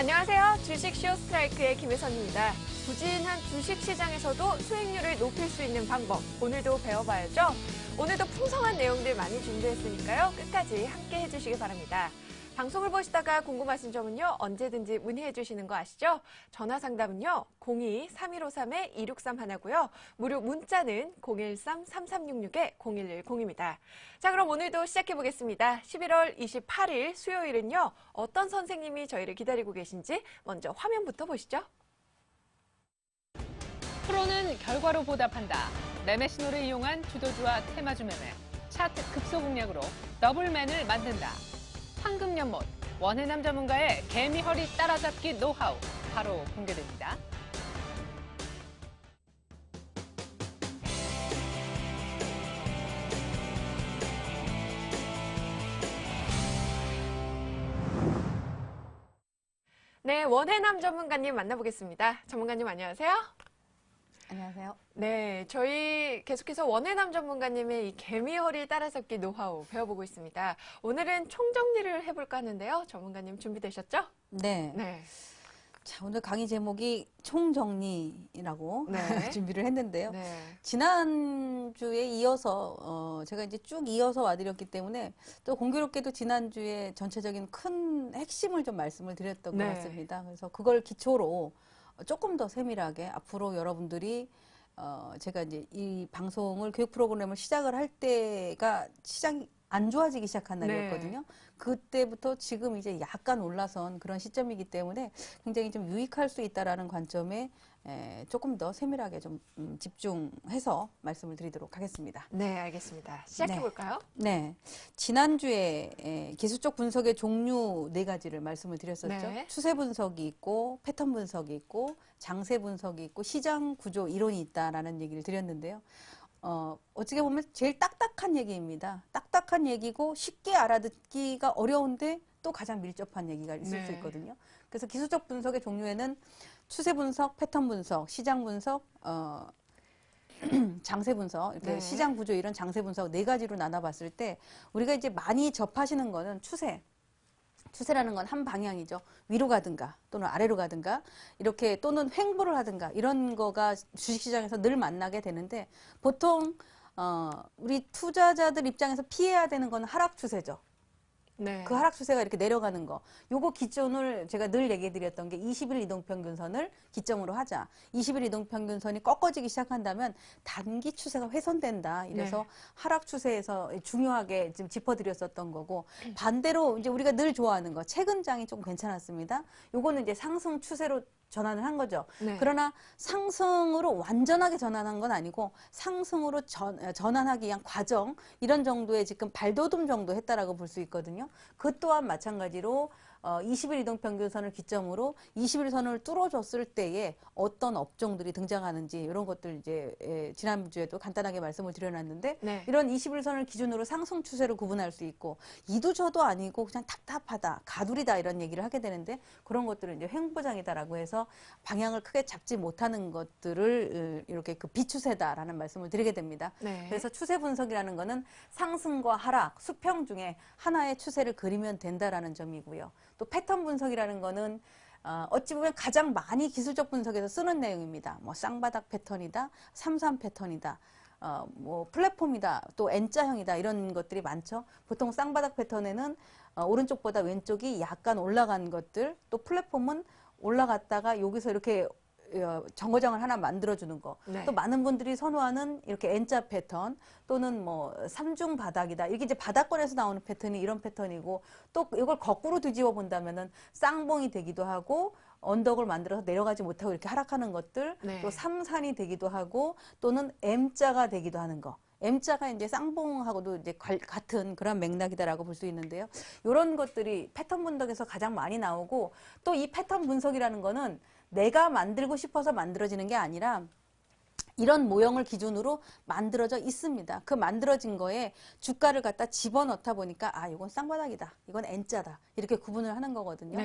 안녕하세요. 주식 쇼스트라이크의 김혜선입니다. 부진한 주식시장에서도 수익률을 높일 수 있는 방법, 오늘도 배워봐야죠. 오늘도 풍성한 내용들 많이 준비했으니까요. 끝까지 함께 해주시기 바랍니다. 방송을 보시다가 궁금하신 점은요, 언제든지 문의해 주시는 거 아시죠? 전화 상담은요, 02-3153-2631고요. 무료 문자는 013-3366-0110입니다. 자, 그럼 오늘도 시작해 보겠습니다. 11월 28일 수요일은요, 어떤 선생님이 저희를 기다리고 계신지 먼저 화면부터 보시죠. 프로는 결과로 보답한다. 매매 신호를 이용한 주도주와 테마주 매매, 차트 급소 공략으로 더블맨을 만든다. 황금연못, 원해남 전문가의 개미허리 따라잡기 노하우 바로 공개됩니다. 네, 원해남 전문가님 만나보겠습니다. 전문가님 안녕하세요. 안녕하세요. 네, 저희 계속해서 원해남 전문가님의 이 개미허리 따라잡기 노하우 배워보고 있습니다. 오늘은 총정리를 해볼까 하는데요. 전문가님 준비되셨죠? 네. 네. 자, 오늘 강의 제목이 총정리라고 네. 준비를 했는데요. 네. 지난주에 이어서, 제가 이제 쭉 이어서 와드렸기 때문에 또 공교롭게도 지난주에 전체적인 큰 핵심을 좀 말씀을 드렸던 것 같습니다. 그래서 그걸 기초로 조금 더 세밀하게 앞으로 여러분들이 제가 이제 이 방송을 교육 프로그램을 시작을 할 때가 시장이 안 좋아지기 시작한 날이었거든요. 네. 그때부터 지금 이제 약간 올라선 그런 시점이기 때문에 굉장히 좀 유익할 수 있다라는 관점에 조금 더 세밀하게 좀 집중해서 말씀을 드리도록 하겠습니다. 네, 알겠습니다. 시작해볼까요? 네. 지난주에 기술적 분석의 종류 4가지를 말씀을 드렸었죠. 네. 추세 분석이 있고, 패턴 분석이 있고, 장세 분석이 있고, 시장 구조 이론이 있다라는 얘기를 드렸는데요. 어떻게 보면 제일 딱딱한 얘기입니다. 딱딱한 얘기고 쉽게 알아듣기가 어려운데 또 가장 밀접한 얘기가 있을 수 있거든요. 그래서 기술적 분석의 종류에는 추세 분석, 패턴 분석, 시장 분석, 장세 분석, 이렇게 시장 구조 이런 장세 분석 4가지로 나눠봤을 때 우리가 이제 많이 접하시는 거는 추세라는 건 한 방향이죠. 위로 가든가 또는 아래로 가든가 이렇게 또는 횡보를 하든가 이런 거가 주식시장에서 늘 만나게 되는데 보통 우리 투자자들 입장에서 피해야 되는 건 하락 추세죠. 네. 그 하락 추세가 이렇게 내려가는 거. 요거 기준을 제가 늘 얘기해 드렸던 게 20일 이동평균선을 기점으로 하자. 20일 이동평균선이 꺾어지기 시작한다면 단기 추세가 훼손된다. 이래서 하락 추세에서 중요하게 지금 짚어드렸었던 거고 반대로 이제 우리가 늘 좋아하는 거 최근 장이 좀 괜찮았습니다. 요거는 이제 상승 추세로 전환을 한 거죠. 그러나 상승으로 완전하게 전환한 건 아니고 상승으로 전환하기 위한 과정 이런 정도의 지금 발돋움 정도 했다라고 볼 수 있거든요. 그 또한 마찬가지로 20일 이동평균선을 기점으로 21선을 뚫어줬을 때에 어떤 업종들이 등장하는지 이런 것들 이제 지난주에도 간단하게 말씀을 드려놨는데 이런 21선을 기준으로 상승 추세를 구분할 수 있고 이도저도 아니고 그냥 답답하다, 가두리다 이런 얘기를 하게 되는데 그런 것들은 이제 횡보장이다라고 해서 방향을 크게 잡지 못하는 것들을 이렇게 그 비추세다라는 말씀을 드리게 됩니다. 그래서 추세 분석이라는 거는 상승과 하락, 수평 중에 하나의 추세를 그리면 된다라는 점이고요. 또 패턴 분석이라는 거는 어찌 보면 가장 많이 기술적 분석에서 쓰는 내용입니다. 뭐 쌍바닥 패턴이다, 삼삼 패턴이다, 뭐 플랫폼이다, 또 N자형이다 이런 것들이 많죠. 보통 쌍바닥 패턴에는 오른쪽보다 왼쪽이 약간 올라간 것들, 또 플랫폼은 올라갔다가 여기서 이렇게 정거장을 하나 만들어주는 거. 또 많은 분들이 선호하는 이렇게 N자 패턴 또는 뭐 삼중 바닥이다. 이게 이제 바닥권에서 나오는 패턴이 이런 패턴이고 또 이걸 거꾸로 뒤집어 본다면은 쌍봉이 되기도 하고 언덕을 만들어서 내려가지 못하고 이렇게 하락하는 것들 또 삼산이 되기도 하고 또는 M자가 되기도 하는 거. M자가 이제 쌍봉하고도 이제 같은 그런 맥락이다라고 볼 수 있는데요. 이런 것들이 패턴 분석에서 가장 많이 나오고 또 이 패턴 분석이라는 거는 내가 만들고 싶어서 만들어지는 게 아니라 이런 모형을 기준으로 만들어져 있습니다. 그 만들어진 거에 주가를 갖다 집어넣다 보니까 아, 이건 쌍바닥이다. 이건 N자다. 이렇게 구분을 하는 거거든요.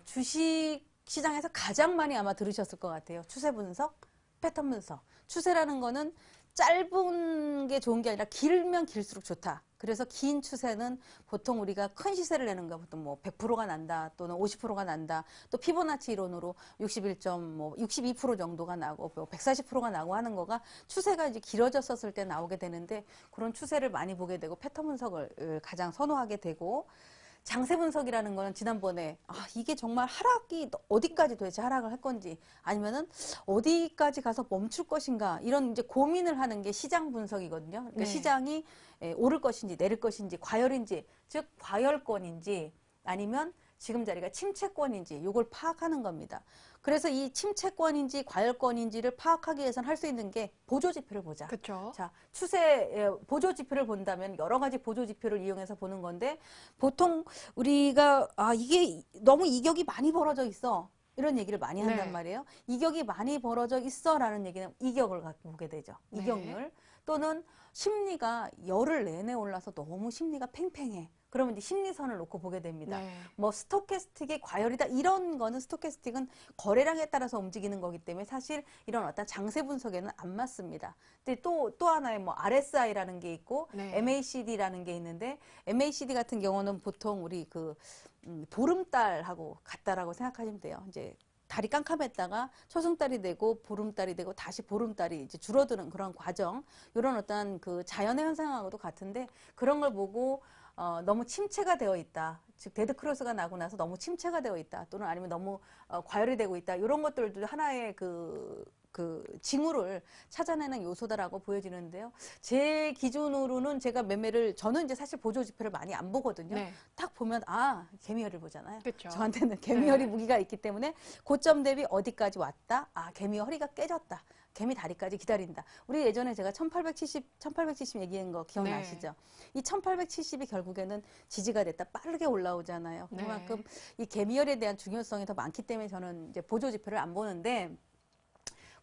주식 시장에서 가장 많이 아마 들으셨을 것 같아요. 추세 분석, 패턴 분석. 추세라는 거는 짧은 게 좋은 게 아니라 길면 길수록 좋다. 그래서 긴 추세는 보통 우리가 큰 시세를 내는 거 보통 뭐 100%가 난다 또는 50%가 난다 또 피보나치 이론으로 62% 정도가 나고 140%가 나고 하는 거가 추세가 이제 길어졌었을 때 나오게 되는데 그런 추세를 많이 보게 되고 패턴 분석을 가장 선호하게 되고 장세 분석이라는 거는 지난번에 이게 정말 하락이 어디까지 도대체 하락을 할 건지 아니면은 어디까지 가서 멈출 것인가 이런 이제 고민을 하는 게 시장 분석이거든요. 그러니까 네. 시장이 오를 것인지 내릴 것인지 과열인지 즉 과열권인지 아니면 지금 자리가 침체권인지 이걸 파악하는 겁니다. 그래서 이 침체권인지 과열권인지를 파악하기 위해서는 할 수 있는 게 보조지표를 보자. 그렇죠. 자, 추세 보조지표를 본다면 여러 가지 보조지표를 이용해서 보는 건데 보통 우리가 이게 너무 이격이 많이 벌어져 있어. 이런 얘기를 많이 한단 네. 말이에요. 이격이 많이 벌어져 있어라는 얘기는 이격을 갖고 보게 되죠. 네. 이격률 또는 심리가 열흘 내내 올라서 너무 심리가 팽팽해. 그러면 이제 심리선을 놓고 보게 됩니다. 네. 뭐 스토캐스틱이 과열이다 이런 거는 스토캐스틱은 거래량에 따라서 움직이는 거기 때문에 사실 이런 어떤 장세 분석에는 안 맞습니다. 근데 또 하나의 뭐 RSI라는 게 있고 네. MACD라는 게 있는데 MACD 같은 경우는 보통 우리 보름달하고 같다라고 생각하시면 돼요. 이제 달이 깜깜했다가 초승달이 되고 보름달이 되고 다시 보름달이 이제 줄어드는 그런 과정, 이런 어떤 그 자연의 현상하고도 같은데 그런 걸 보고 너무 침체가 되어 있다. 즉 데드 크로스가 나고 나서 너무 침체가 되어 있다. 또는 아니면 너무 과열이 되고 있다. 이런 것들도 하나의 그 징후를 찾아내는 요소다라고 보여지는데요. 제 기준으로는 제가 저는 이제 사실 보조 지표를 많이 안 보거든요. 네. 딱 보면 개미혈을 보잖아요. 그렇죠. 저한테는 개미혈이 네. 무기가 있기 때문에 고점 대비 어디까지 왔다. 개미 허리가 깨졌다. 개미 다리까지 기다린다. 우리 예전에 제가 1870 얘기한 거 기억나시죠? 이 1870이 결국에는 지지가 됐다. 빠르게 올라오잖아요. 네. 그만큼 이 개미혈에 대한 중요성이 더 많기 때문에 저는 이제 보조 지표를 안 보는데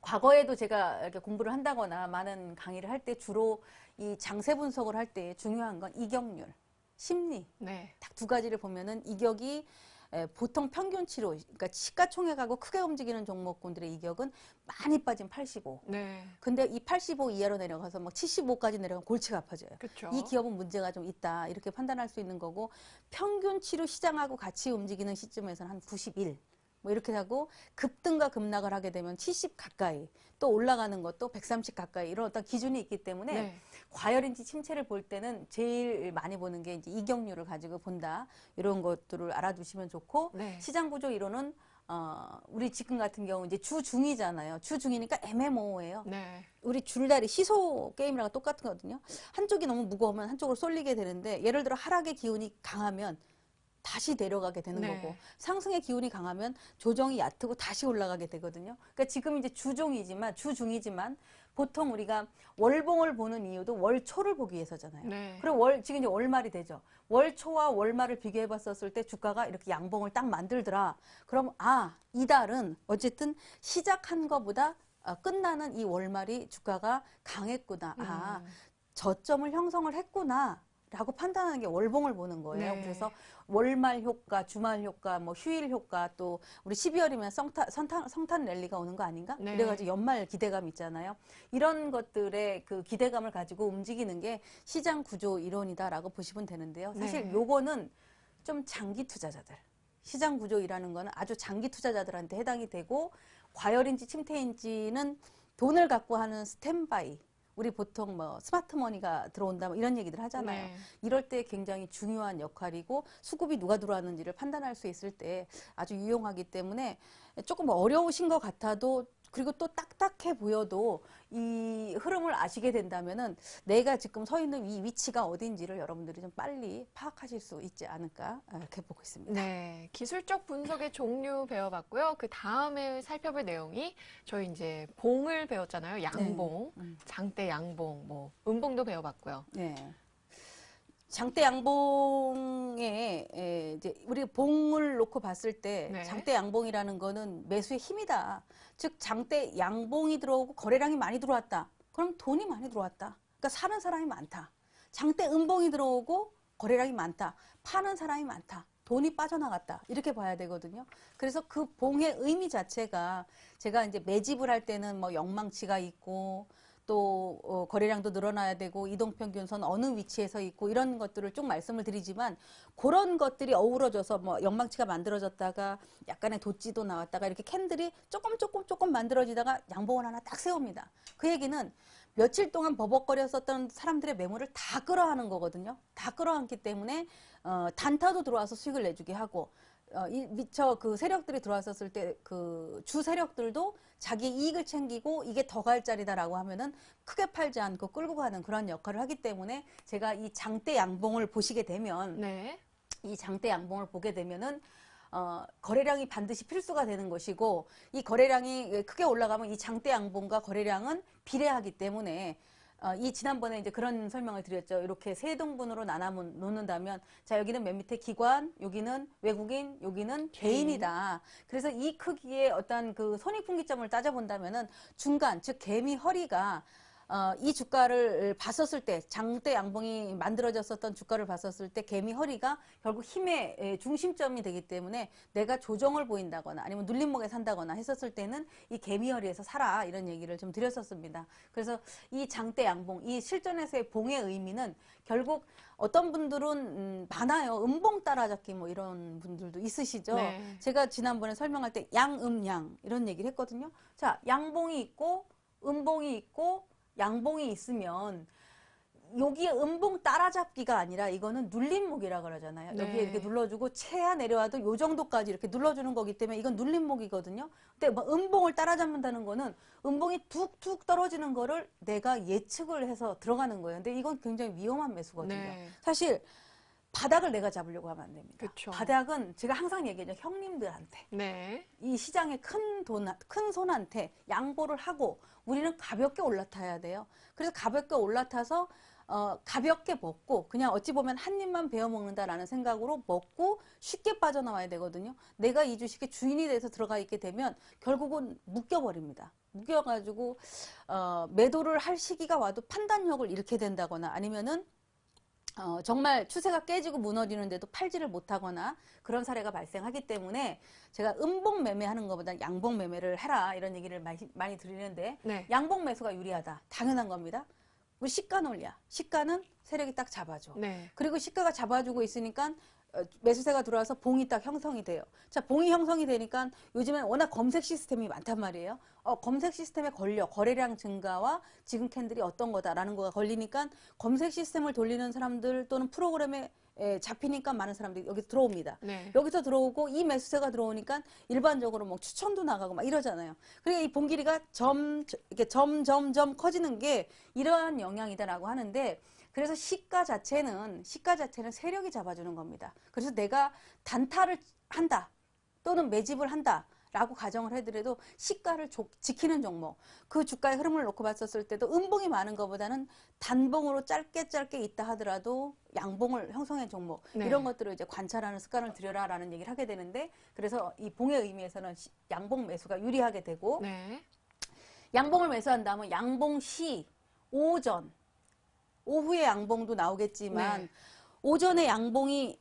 과거에도 제가 이렇게 공부를 한다거나 많은 강의를 할 때 주로 이 장세 분석을 할 때 중요한 건 이격률, 심리 네. 딱 두 가지를 보면은 이격이 보통 평균치로 그러니까 시가총액하고 크게 움직이는 종목군들의 이격은 많이 빠진 85. 네. 근데 이 85 이하로 내려가서 막 75까지 내려가면 골치가 아파져요. 그렇죠. 이 기업은 문제가 좀 있다 이렇게 판단할 수 있는 거고 평균치로 시장하고 같이 움직이는 시점에서는 한 91. 뭐 이렇게 하고 급등과 급락을 하게 되면 70 가까이 또 올라가는 것도 130 가까이 이런 어떤 기준이 있기 때문에 네. 과열인지 침체를 볼 때는 제일 많이 보는 게 이제 이격률을 가지고 본다 이런 것들을 알아두시면 좋고 네. 시장 구조 이론은 우리 지금 같은 경우 이제 주중이잖아요. 주중이니까 애매모호해요. 네. 우리 줄다리 시소 게임이랑 똑같거든요. 한쪽이 너무 무거우면 한쪽으로 쏠리게 되는데 예를 들어 하락의 기운이 강하면 다시 내려가게 되는 네. 거고 상승의 기운이 강하면 조정이 얕고 다시 올라가게 되거든요. 그러니까 지금 이제 주중이지만 보통 우리가 월봉을 보는 이유도 월초를 보기 위해서잖아요. 네. 그리고 지금 이제 월말이 되죠. 월초와 월말을 비교해 봤었을 때 주가가 이렇게 양봉을 딱 만들더라. 그럼 이 달은 어쨌든 시작한 것보다 끝나는 이 월말이 주가가 강했구나. 저점을 형성을 했구나. 라고 판단하는 게 월봉을 보는 거예요. 네. 그래서 월말 효과, 주말 효과, 뭐 휴일 효과 또 우리 12월이면 성탄 랠리가 오는 거 아닌가? 네. 그래가지고 연말 기대감 있잖아요. 이런 것들의 그 기대감을 가지고 움직이는 게 시장 구조 이론이다라고 보시면 되는데요. 사실 네. 요거는 좀 장기 투자자들. 시장 구조이라는 거는 아주 장기 투자자들한테 해당이 되고 과열인지 침체인지는 돈을 갖고 하는 스탠바이. 우리 보통 뭐 스마트머니가 들어온다 뭐 이런 얘기들 하잖아요. 네. 이럴 때 굉장히 중요한 역할이고 수급이 누가 들어왔는지를 판단할 수 있을 때 아주 유용하기 때문에 조금 어려우신 것 같아도 그리고 또 딱딱해 보여도 이 흐름을 아시게 된다면은 내가 지금 서 있는 이 위치가 어딘지를 여러분들이 좀 빨리 파악하실 수 있지 않을까 이렇게 보고 있습니다. 네, 기술적 분석의 종류 배워봤고요. 그 다음에 살펴볼 내용이 저희 이제 봉을 배웠잖아요. 양봉, 장대 양봉, 뭐 음봉도 배워봤고요. 네. 장대 양봉에 이제 우리 봉을 놓고 봤을 때 네. 장대 양봉이라는 거는 매수의 힘이다. 즉 장대 양봉이 들어오고 거래량이 많이 들어왔다. 그럼 돈이 많이 들어왔다. 그러니까 사는 사람이 많다. 장대 음봉이 들어오고 거래량이 많다. 파는 사람이 많다. 돈이 빠져나갔다. 이렇게 봐야 되거든요. 그래서 그 봉의 의미 자체가 제가 이제 매집을 할 때는 뭐 영망치가 있고 또 거래량도 늘어나야 되고 이동평균선 어느 위치에서 있고 이런 것들을 쭉 말씀을 드리지만 그런 것들이 어우러져서 뭐 영망치가 만들어졌다가 약간의 돛지도 나왔다가 이렇게 캔들이 조금 만들어지다가 양봉을 하나 딱 세웁니다. 그 얘기는 며칠 동안 버벅거렸었던 사람들의 매물을 다 끌어안은 거거든요. 다 끌어안기 때문에 단타도 들어와서 수익을 내주게 하고 미처 그 세력들이 들어왔었을 때 그 주 세력들도 자기 이익을 챙기고 이게 더 갈 자리다라고 하면은 크게 팔지 않고 끌고 가는 그런 역할을 하기 때문에 제가 이 장대 양봉을 보시게 되면 네. 이 장대 양봉을 보게 되면은 거래량이 반드시 필수가 되는 것이고 이 거래량이 크게 올라가면 이 장대 양봉과 거래량은 비례하기 때문에 이 지난번에 이제 그런 설명을 드렸죠. 이렇게 세 등분으로 나눠 놓는다면 자 여기는 맨 밑에 기관, 여기는 외국인, 여기는 개인이다. 그래서 이 크기의 어떤 그 손익분기점을 따져본다면은 중간 즉 개미 허리가 이 주가를 봤었을 때 장대 양봉이 만들어졌었던 주가를 봤었을 때 개미 허리가 결국 힘의 중심점이 되기 때문에 내가 조정을 보인다거나 아니면 눌림목에 산다거나 했었을 때는 이 개미 허리에서 사라 이런 얘기를 좀 드렸었습니다. 그래서 이 장대 양봉, 이 실전에서의 봉의 의미는 결국 어떤 분들은 많아요. 음봉 따라잡기 뭐 이런 분들도 있으시죠. 네. 제가 지난번에 설명할 때 양음양 이런 얘기를 했거든요. 자, 양봉이 있고 음봉이 있고 양봉이 있으면 여기에 음봉 따라잡기가 아니라 이거는 눌림목이라 그러잖아요. 네. 여기에 이렇게 눌러주고 체야 내려와도 요 정도까지 이렇게 눌러주는 거기 때문에 이건 눌림목이거든요. 근데 뭐 음봉을 따라잡는다는 거는 음봉이 툭툭 떨어지는 거를 내가 예측을 해서 들어가는 거예요. 근데 이건 굉장히 위험한 매수거든요. 네. 사실 바닥을 내가 잡으려고 하면 안 됩니다. 그쵸. 바닥은 제가 항상 얘기하죠. 형님들한테. 네. 이 시장의 큰 손한테 양보를 하고 우리는 가볍게 올라타야 돼요. 그래서 가볍게 올라타서 가볍게 먹고 그냥 어찌 보면 한 입만 베어 먹는다라는 생각으로 먹고 쉽게 빠져나와야 되거든요. 내가 이 주식의 주인이 돼서 들어가 있게 되면 결국은 묶여버립니다. 묶여가지고 매도를 할 시기가 와도 판단력을 잃게 된다거나 아니면은 정말 추세가 깨지고 무너지는데도 팔지를 못하거나 그런 사례가 발생하기 때문에 제가 음봉 매매하는 것보다 양봉 매매를 해라 이런 얘기를 많이 드리는데 네. 양봉 매수가 유리하다. 당연한 겁니다. 우리 시가 논리야. 시가는 세력이 딱 잡아줘. 네. 그리고 시가가 잡아주고 있으니까 매수세가 들어와서 봉이 딱 형성이 돼요. 자, 봉이 형성이 되니까 요즘엔 워낙 검색 시스템이 많단 말이에요. 검색 시스템에 걸려 거래량 증가와 지금 캔들이 어떤 거다라는 거가 걸리니까 검색 시스템을 돌리는 사람들 또는 프로그램에 잡히니까 많은 사람들이 여기 들어옵니다. 네. 여기서 들어오고 이 매수세가 들어오니까 일반적으로 뭐 추천도 나가고 막 이러잖아요. 그러니까 이 봉길이가 이렇게 점점 커지는 게 이러한 영향이다라고 하는데 그래서 시가 자체는 세력이 잡아주는 겁니다. 그래서 내가 단타를 한다 또는 매집을 한다. 라고 가정을 해더라도 시가를 지키는 종목 그 주가의 흐름을 놓고 봤었을 때도 음봉이 많은 것보다는 단봉으로 짧게 있다 하더라도 양봉을 형성한 종목 네. 이런 것들을 이제 관찰하는 습관을 들여라 라는 얘기를 하게 되는데 그래서 이 봉의 의미에서는 양봉 매수가 유리하게 되고 네. 양봉을 매수한다면 양봉 시 오전 오후에 양봉도 나오겠지만 네. 오전에 양봉이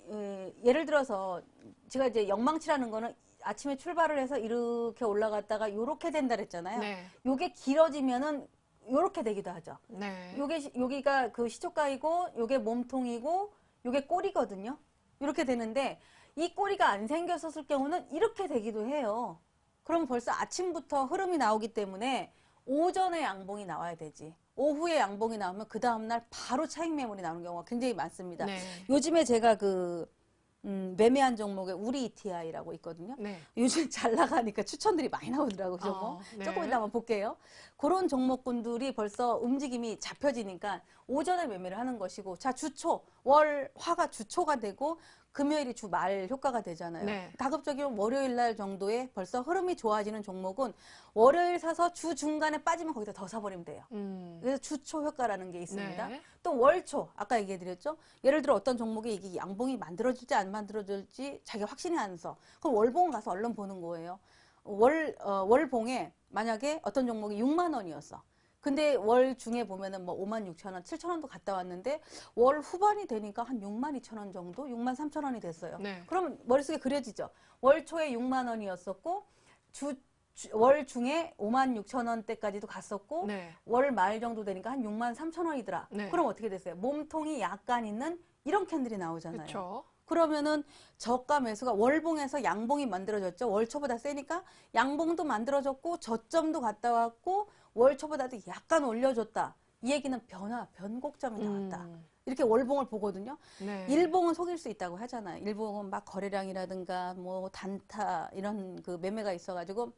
예를 들어서 제가 이제 영망치라는 거는 아침에 출발을 해서 이렇게 올라갔다가 요렇게 된다 그랬잖아요. 네. 요게 길어지면은 요렇게 되기도 하죠. 네. 여기가 그 시초가이고 요게 몸통이고 요게 꼬리거든요. 이렇게 되는데 이 꼬리가 안 생겼었을 경우는 이렇게 되기도 해요. 그럼 벌써 아침부터 흐름이 나오기 때문에 오전에 양봉이 나와야 되지. 오후에 양봉이 나오면 그 다음날 바로 차익 매물이 나오는 경우가 굉장히 많습니다. 네. 요즘에 제가 매매한 종목에 우리 ETI라고 있거든요. 네. 요즘 잘 나가니까 추천들이 많이 나오더라고요. 그 종목. 네. 조금 이따 한번 볼게요. 그런 종목군들이 벌써 움직임이 잡혀지니까 오전에 매매를 하는 것이고 자 주초, 월, 화가 주초가 되고 금요일이 주말 효과가 되잖아요. 네. 가급적이면 월요일 날 정도에 벌써 흐름이 좋아지는 종목은 월요일 사서 주 중간에 빠지면 거기다 더 사버리면 돼요. 그래서 주초 효과라는 게 있습니다. 네. 또 월초, 아까 얘기해드렸죠? 예를 들어 어떤 종목이 이게 양봉이 만들어질지 안 만들어질지 자기가 확신이 안 서. 그럼 월봉 가서 얼른 보는 거예요. 월봉에 만약에 어떤 종목이 6만 원이었어. 근데 월 중에 보면은 뭐 5만 6천 원, 7천 원도 갔다 왔는데 월 후반이 되니까 한 6만 2천 원 정도, 6만 3천 원이 됐어요. 네. 그럼 머릿속에 그려지죠. 월 초에 6만 원이었었고 월 중에 56,000원대까지도 갔었고 네. 월 말 정도 되니까 한 63,000원이더라. 네. 그럼 어떻게 됐어요? 몸통이 약간 있는 이런 캔들이 나오잖아요. 그렇죠. 그러면은 저가 매수가 월봉에서 양봉이 만들어졌죠. 월초보다 세니까 양봉도 만들어졌고 저점도 갔다 왔고 월초보다도 약간 올려줬다. 이 얘기는 변곡점이 나왔다. 이렇게 월봉을 보거든요. 네. 일봉은 속일 수 있다고 하잖아요. 일봉은 막 거래량이라든가 뭐 단타 이런 그 매매가 있어가지고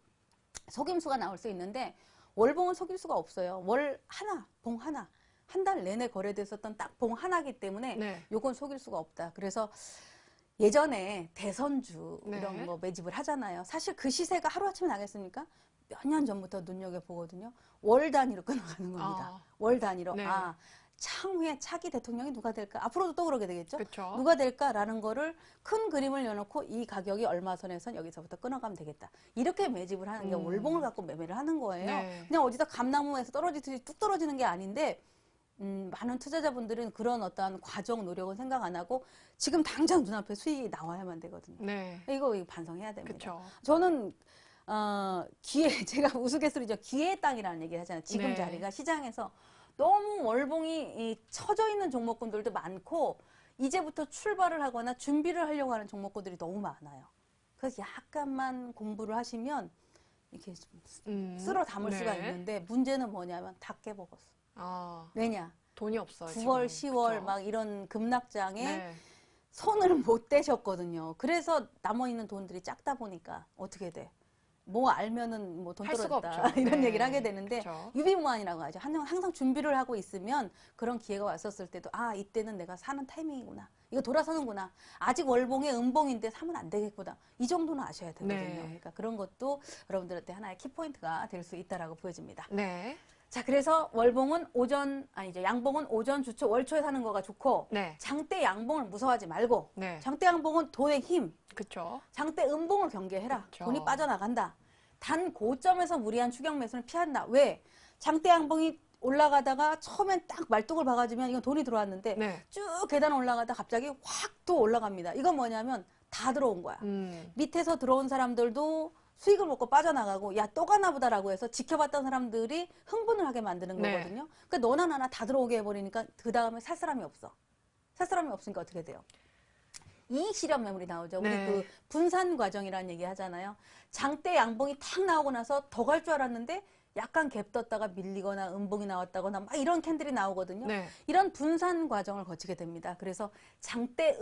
속임수가 나올 수 있는데 월봉은 속일 수가 없어요. 월 하나, 봉 하나. 한 달 내내 거래됐었던 딱 봉 하나기 때문에 네. 요건 속일 수가 없다. 그래서 예전에 대선주 네. 이런 거 매집을 하잖아요. 사실 그 시세가 하루아침에 나겠습니까? 몇 년 전부터 눈여겨보거든요. 월 단위로 끊어가는 겁니다. 월 단위로. 네. 아, 향후에 차기 대통령이 누가 될까? 앞으로도 또 그러게 되겠죠? 그렇죠. 누가 될까라는 거를 큰 그림을 내놓고 이 가격이 얼마 선에선 여기서부터 끊어가면 되겠다. 이렇게 매집을 하는 게 월봉을 갖고 매매를 하는 거예요. 네. 그냥 어디서 감나무에서 떨어지듯이 뚝 떨어지는 게 아닌데 많은 투자자분들은 그런 어떤 과정 노력은 생각 안 하고 지금 당장 눈앞에 수익이 나와야만 되거든요. 네. 이거 반성해야 됩니다. 그렇죠. 저는 제가 우스갯소리죠. 기회의 땅이라는 얘기를 하잖아요. 지금 네. 자리가 시장에서 너무 월봉이 처져 있는 종목군들도 많고 이제부터 출발을 하거나 준비를 하려고 하는 종목군들이 너무 많아요. 그래서 약간만 공부를 하시면 이렇게 좀 쓸어 담을 네. 수가 있는데 문제는 뭐냐면 다 깨먹었어. 아, 왜냐? 돈이 없어요. 9월, 지금. 10월 그쵸? 막 이런 급락장에 네. 손을 못 대셨거든요. 그래서 남아있는 돈들이 작다 보니까 어떻게 돼? 뭐 알면은 뭐 돈 할 수가 떨어졌다 없죠. 이런 네. 얘기를 하게 되는데 그쵸. 유비무환이라고 하죠. 항상 준비를 하고 있으면 그런 기회가 왔었을 때도 아 이때는 내가 사는 타이밍이구나. 이거 돌아서는구나. 아직 월봉에 음봉인데 사면 안 되겠구나. 이 정도는 아셔야 되거든요. 네. 그러니까 그런 것도 여러분들한테 하나의 키포인트가 될 수 있다라고 보여집니다. 네. 자, 그래서 양봉은 오전, 주초, 월초에 사는 거가 좋고 네. 장대 양봉을 무서워하지 말고 네. 장대 양봉은 돈의 힘, 그렇죠. 장대 음봉을 경계해라. 그쵸. 돈이 빠져나간다. 단 고점에서 무리한 추격 매수는 피한다. 왜? 장대 양봉이 올라가다가 처음엔 딱 말뚝을 박아주면 이건 돈이 들어왔는데 네. 쭉 계단 올라가다 갑자기 확 또 올라갑니다. 이건 뭐냐면 다 들어온 거야. 밑에서 들어온 사람들도 수익을 먹고 빠져나가고 야 또 가나 보다라고 해서 지켜봤던 사람들이 흥분을 하게 만드는 네. 거거든요. 그러니까 너나 나나 다 들어오게 해버리니까 그 다음에 살 사람이 없어. 살 사람이 없으니까 어떻게 돼요? 이익 실현 매물이 나오죠. 우리 네. 그 분산 과정이라는 얘기 하잖아요. 장대 양봉이 탁 나오고 나서 더 갈 줄 알았는데 약간 갭 떴다가 밀리거나 음봉이 나왔다거나 막 이런 캔들이 나오거든요. 네. 이런 분산 과정을 거치게 됩니다. 그래서 장대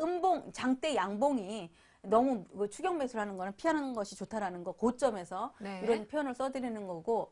양봉이 너무 추격 매수를 하는 거는 피하는 것이 좋다라는 거 고점에서 네. 이런 표현을 써드리는 거고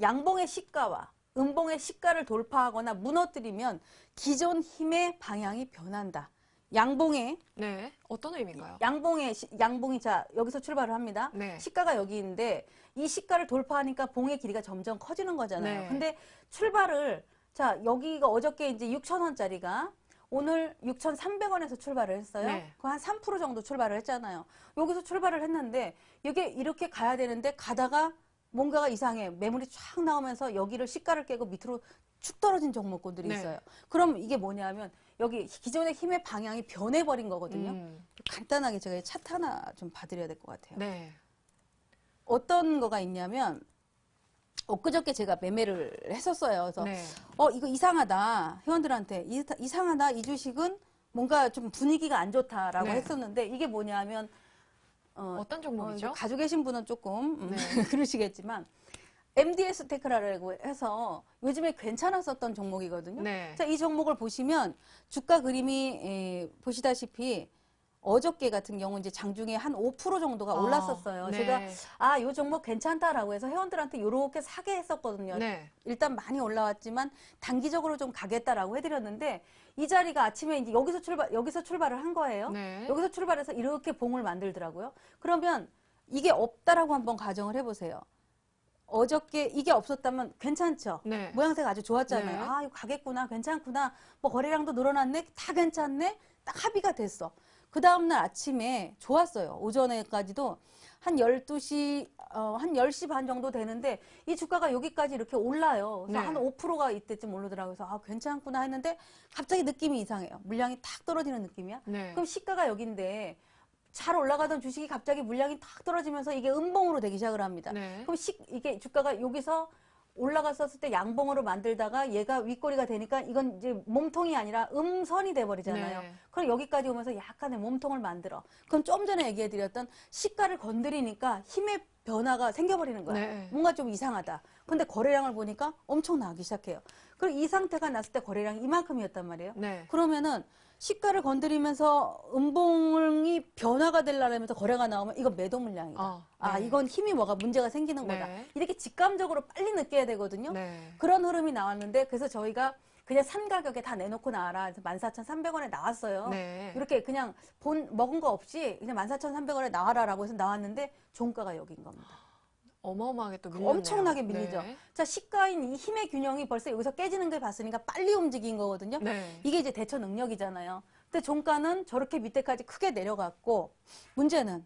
양봉의 시가와 음봉의 시가를 돌파하거나 무너뜨리면 기존 힘의 방향이 변한다. 양봉의 네. 어떤 의미인가요? 양봉이 자 여기서 출발을 합니다. 네. 시가가 여기인데 이 시가를 돌파하니까 봉의 길이가 점점 커지는 거잖아요. 네. 근데 출발을 자 여기가 어저께 이제 6,000원짜리가 오늘 6,300원에서 출발을 했어요. 네. 그 한 3% 정도 출발을 했잖아요. 여기서 출발을 했는데 이게 이렇게 가야 되는데 가다가 뭔가가 이상해. 매물이 쫙 나오면서 여기를 시가를 깨고 밑으로 축 떨어진 종목군들이 네. 있어요. 그럼 이게 뭐냐면 여기 기존의 힘의 방향이 변해버린 거거든요. 간단하게 제가 차트 하나 좀 봐드려야 될 것 같아요. 네. 어떤 거가 있냐면 엊그저께 제가 매매를 했었어요. 그래서 네. 이거 이상하다. 회원들한테 이상하다. 이 주식은 뭔가 좀 분위기가 안 좋다라고 네. 했었는데 이게 뭐냐면 어떤 종목이죠? 가지고 계신 분은 조금 네. 그러시겠지만 MDS 테크라라고 해서 요즘에 괜찮았었던 종목이거든요. 네. 자, 이 종목을 보시면 주가 그림이 보시다시피 어저께 같은 경우 이제 장중에 한 5% 정도가 올랐었어요. 네. 제가 요 종목 괜찮다라고 해서 회원들한테 이렇게 사게 했었거든요. 네. 일단 많이 올라왔지만 단기적으로 좀 가겠다라고 해드렸는데 이 자리가 아침에 이제 여기서 출발을 한 거예요. 네. 여기서 출발해서 이렇게 봉을 만들더라고요. 그러면 이게 없다라고 한번 가정을 해보세요. 어저께 이게 없었다면 괜찮죠? 네. 모양새가 아주 좋았잖아요. 네. 아, 이거 가겠구나. 괜찮구나. 뭐 거래량도 늘어났네. 다 괜찮네. 딱 합의가 됐어. 그 다음날 아침에 좋았어요. 오전에까지도 한 12시, 한 10시 반 정도 되는데 이 주가가 여기까지 이렇게 올라요. 그래서 네. 한 5%가 이때쯤 오르더라고요. 그래서 아, 괜찮구나 했는데 갑자기 느낌이 이상해요. 물량이 탁 떨어지는 느낌이야. 네. 그럼 시가가 여긴데 잘 올라가던 주식이 갑자기 물량이 탁 떨어지면서 이게 음봉으로 되기 시작을 합니다. 네. 그럼 이게 주가가 여기서 올라갔었을 때 양봉으로 만들다가 얘가 윗꼬리가 되니까 이건 이제 몸통이 아니라 음선이 돼버리잖아요. 네. 그럼 여기까지 오면서 약간의 몸통을 만들어. 그건 좀 전에 얘기해드렸던 시가를 건드리니까 힘의 변화가 생겨버리는 거야. 네. 뭔가 좀 이상하다. 근데 거래량을 보니까 엄청 나기 시작해요. 그리고 이 상태가 났을 때 거래량이 이만큼이었단 말이에요. 네. 그러면은 시가를 건드리면서 음봉이 변화가 되려면서 거래가 나오면 이건 매도 물량이다. 네. 이건 힘이 뭐가 문제가 생기는 네. 거다. 이렇게 직감적으로 빨리 느껴야 되거든요. 네. 그런 흐름이 나왔는데 그래서 저희가 그냥 산 가격에 다 내놓고 나와라. 그래서 14,300원에 나왔어요. 네. 이렇게 그냥 먹은 거 없이 그냥 14,300원에 나와라라고 해서 나왔는데 종가가 여기인 겁니다. 어마어마하게 또 밀렸네요. 엄청나게 밀리죠. 네. 자, 시가인 이 힘의 균형이 벌써 여기서 깨지는 걸 봤으니까 빨리 움직인 거거든요. 네. 이게 이제 대처 능력이잖아요. 근데 종가는 저렇게 밑에까지 크게 내려갔고 문제는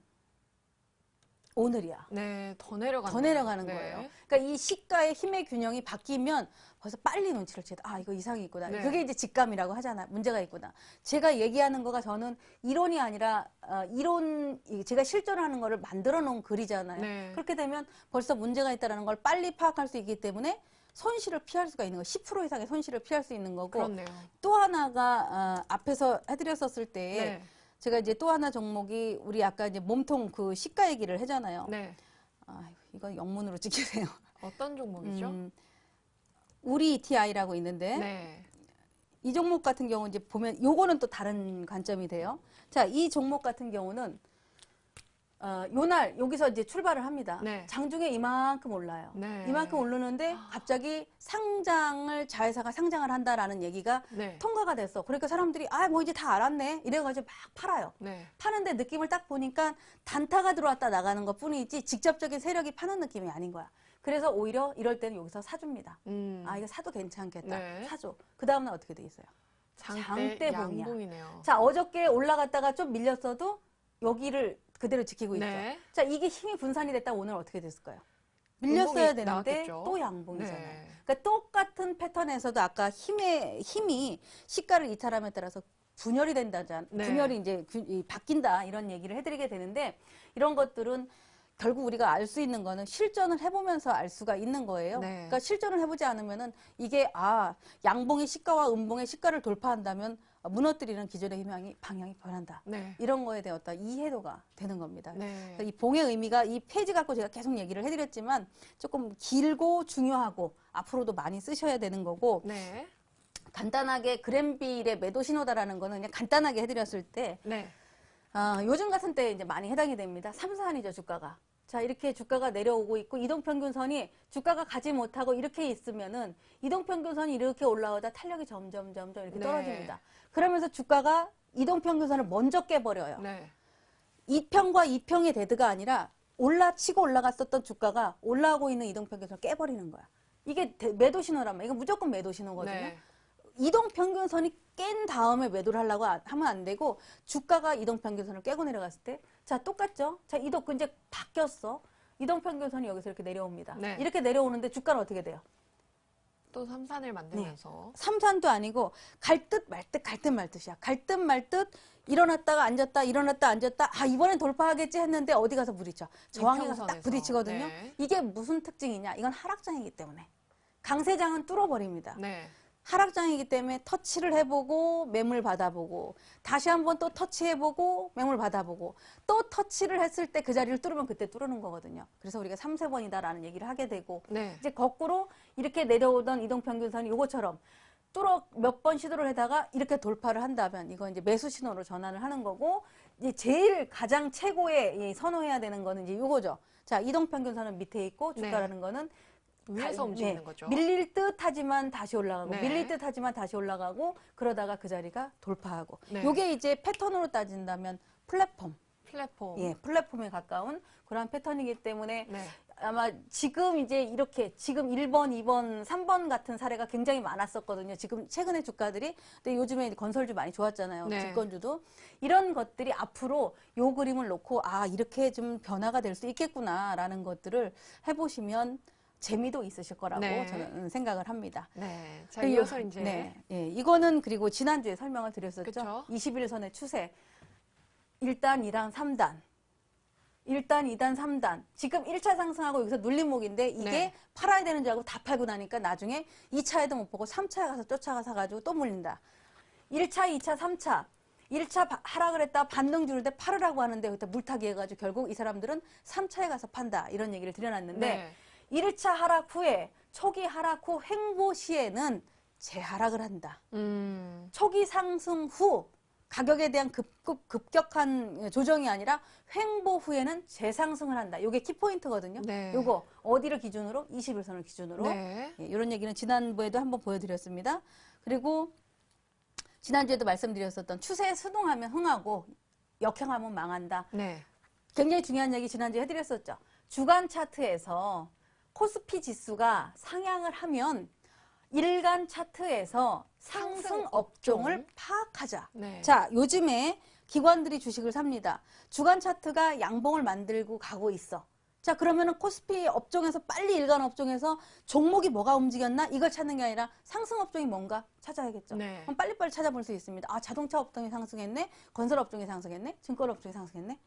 오늘이야. 네, 더 내려가는 더 내려가는 거예요. 그러니까 이 시가의 힘의 균형이 바뀌면 벌써 빨리 눈치를 채다. 이거 이상이 있구나. 네. 그게 이제 직감이라고 하잖아. 문제가 있구나. 제가 얘기하는 거가 저는 이론이 아니라 제가 실전하는 거를 만들어 놓은 글이잖아요. 네. 그렇게 되면 벌써 문제가 있다는 걸 빨리 파악할 수 있기 때문에 손실을 피할 수가 있는 거. 10% 이상의 손실을 피할 수 있는 거고. 그렇네요. 또 하나가 앞에서 해드렸었을 때 네. 제가 이제 또 하나 종목이 우리 아까 이제 몸통 그 시가 얘기를 하잖아요. 네. 이거 영문으로 찍히세요. 어떤 종목이죠? 우리 ETI라고 있는데 네. 이 종목 같은 경우 이제 보면 요거는 또 다른 관점이 돼요. 자, 이 종목 같은 경우는 요날 여기서 이제 출발을 합니다. 네. 장중에 이만큼 올라요. 네. 이만큼 오르는데 갑자기 자회사가 상장을 한다라는 얘기가 네. 통과가 됐어. 그러니까 사람들이 뭐 이제 다 알았네 이래가지고 막 팔아요. 네. 파는데 느낌을 딱 보니까 단타가 들어왔다 나가는 것 뿐이지 직접적인 세력이 파는 느낌이 아닌 거야. 그래서 오히려 이럴 때는 여기서 사줍니다. 이거 사도 괜찮겠다. 네. 사줘. 그 다음날 어떻게 돼 있어요? 장대 장대봉이야. 양봉이네요. 자, 어저께 올라갔다가 좀 밀렸어도 여기를 그대로 지키고 있죠. 네. 자, 이게 힘이 분산이 됐다 오늘 어떻게 됐을까요? 밀렸어야 음봉이 되는데 나왔겠죠. 또 양봉이잖아요. 네. 그러니까 똑같은 패턴에서도 아까 힘이 시가를 이탈함에 따라서 분열이 된다잖아. 네. 분열이 이제 바뀐다 이런 얘기를 해드리게 되는데 이런 것들은 결국 우리가 알 수 있는 거는 실전을 해보면서 알 수가 있는 거예요. 네. 그러니까 실전을 해보지 않으면은 이게 양봉의 시가와 음봉의 시가를 돌파한다면 무너뜨리는 기존의 방향이 변한다. 네. 이런 거에 대한 어떤 이해도가 되는 겁니다. 네. 그래서 이 봉의 의미가 이 페이지 갖고 제가 계속 얘기를 해드렸지만 조금 길고 중요하고 앞으로도 많이 쓰셔야 되는 거고 네. 간단하게 그램빌의 매도 신호다라는 거는 그냥 간단하게 해드렸을 때 네. 요즘 같은 때 이제 많이 해당이 됩니다. 삼사한이죠, 주가가. 자, 이렇게 주가가 내려오고 있고 이동평균선이 주가가 가지 못하고 이렇게 있으면은 이동평균선이 이렇게 올라오다 탄력이 점점 이렇게 네. 떨어집니다. 그러면서 주가가 이동평균선을 먼저 깨버려요. 네. 2평과 2평의 데드가 아니라 치고 올라갔었던 주가가 올라오고 있는 이동평균선을 깨버리는 거야. 이게 매도 신호란 말이야. 이거 무조건 매도 신호거든요. 네. 이동평균선이 깬 다음에 매도를 하려고 하면 안 되고 주가가 이동평균선을 깨고 내려갔을 때 자, 똑같죠? 자, 이제 바뀌었어. 이동평균선이 여기서 이렇게 내려옵니다. 네. 이렇게 내려오는데 주가는 어떻게 돼요? 또 삼산을 만들면서 삼산도 아니고 갈 듯 말 듯이야. 갈 듯 말 듯 일어났다가 앉았다 일어났다 앉았다 이번엔 돌파하겠지 했는데 어디 가서 부딪혀. 저항에 가서 딱 이평선에서. 부딪히거든요. 네. 이게 무슨 특징이냐? 이건 하락장이기 때문에. 강세장은 뚫어버립니다. 네. 하락장이기 때문에 터치를 해보고 매물 받아보고 다시 한번 또 터치해보고 매물 받아보고 또 터치를 했을 때 그 자리를 뚫으면 그때 뚫는 거거든요. 그래서 우리가 3~4번이다라는 얘기를 하게 되고 네. 이제 거꾸로 이렇게 내려오던 이동평균선이 요거처럼 몇 번 시도를 하다가 이렇게 돌파를 한다면 이건 이제 매수 신호로 전환을 하는 거고 이제 제일 가장 최고의 선호해야 되는 거는 이제 요거죠. 자, 이동평균선은 밑에 있고 주가라는 거는 위에서 움직이는 거죠. 밀릴 듯 하지만 다시 올라가고 네. 밀릴 듯 하지만 다시 올라가고 그러다가 그 자리가 돌파하고 네. 요게 이제 패턴으로 따진다면 플랫폼 플랫폼에 가까운 그런 패턴이기 때문에 네. 아마 지금 이제 이렇게 지금 1번, 2번, 3번 같은 사례가 굉장히 많았었거든요. 지금 최근에 주가들이. 근데 요즘에 건설주 많이 좋았잖아요. 네. 집건주도. 이런 것들이 앞으로 요 그림을 놓고 이렇게 좀 변화가 될 수 있겠구나라는 것들을 해보시면 재미도 있으실 거라고 네. 저는 생각을 합니다. 네. 자, 그리고- 이어서 이제 네, 이거는 그리고 지난주에 설명을 드렸었죠. 그쵸. 21선의 추세. 1단, 2단, 3단. 1단, 2단, 3단. 지금 1차 상승하고 여기서 눌림목인데 이게 네. 팔아야 되는 줄 알고 다 팔고 나니까 나중에 2차에도 못 보고 3차에 가서 쫓아가 사가지고 또 물린다. 1차, 2차, 3차. 1차 하락을 했다 반등 주는데 팔으라고 하는데 그때 물타기 해가지고 결국 이 사람들은 3차에 가서 판다. 이런 얘기를 드려놨는데 네. 1차 하락 후에 초기 하락 후 횡보 시에는 재하락을 한다. 초기 상승 후 가격에 대한 급격한 조정이 아니라 횡보 후에는 재상승을 한다. 이게 키포인트거든요. 네. 요거 어디를 기준으로? 21선을 기준으로. 네. 예, 이런 얘기는 지난번에도 한번 보여드렸습니다. 그리고 지난주에도 말씀드렸었던 추세에 수동하면 흥하고 역행하면 망한다. 네. 굉장히 중요한 얘기 지난주에 해드렸었죠. 주간 차트에서 코스피 지수가 상향을 하면 일간 차트에서 상승 업종을 파악하자. 네. 자, 요즘에 기관들이 주식을 삽니다. 주간 차트가 양봉을 만들고 가고 있어. 자, 그러면은 코스피 업종에서 빨리 일간 업종에서 종목이 뭐가 움직였나? 이걸 찾는 게 아니라 상승 업종이 뭔가 찾아야겠죠. 네. 그럼 빨리빨리 찾아볼 수 있습니다. 아, 자동차 업종이 상승했네? 건설 업종이 상승했네? 증권 업종이 상승했네?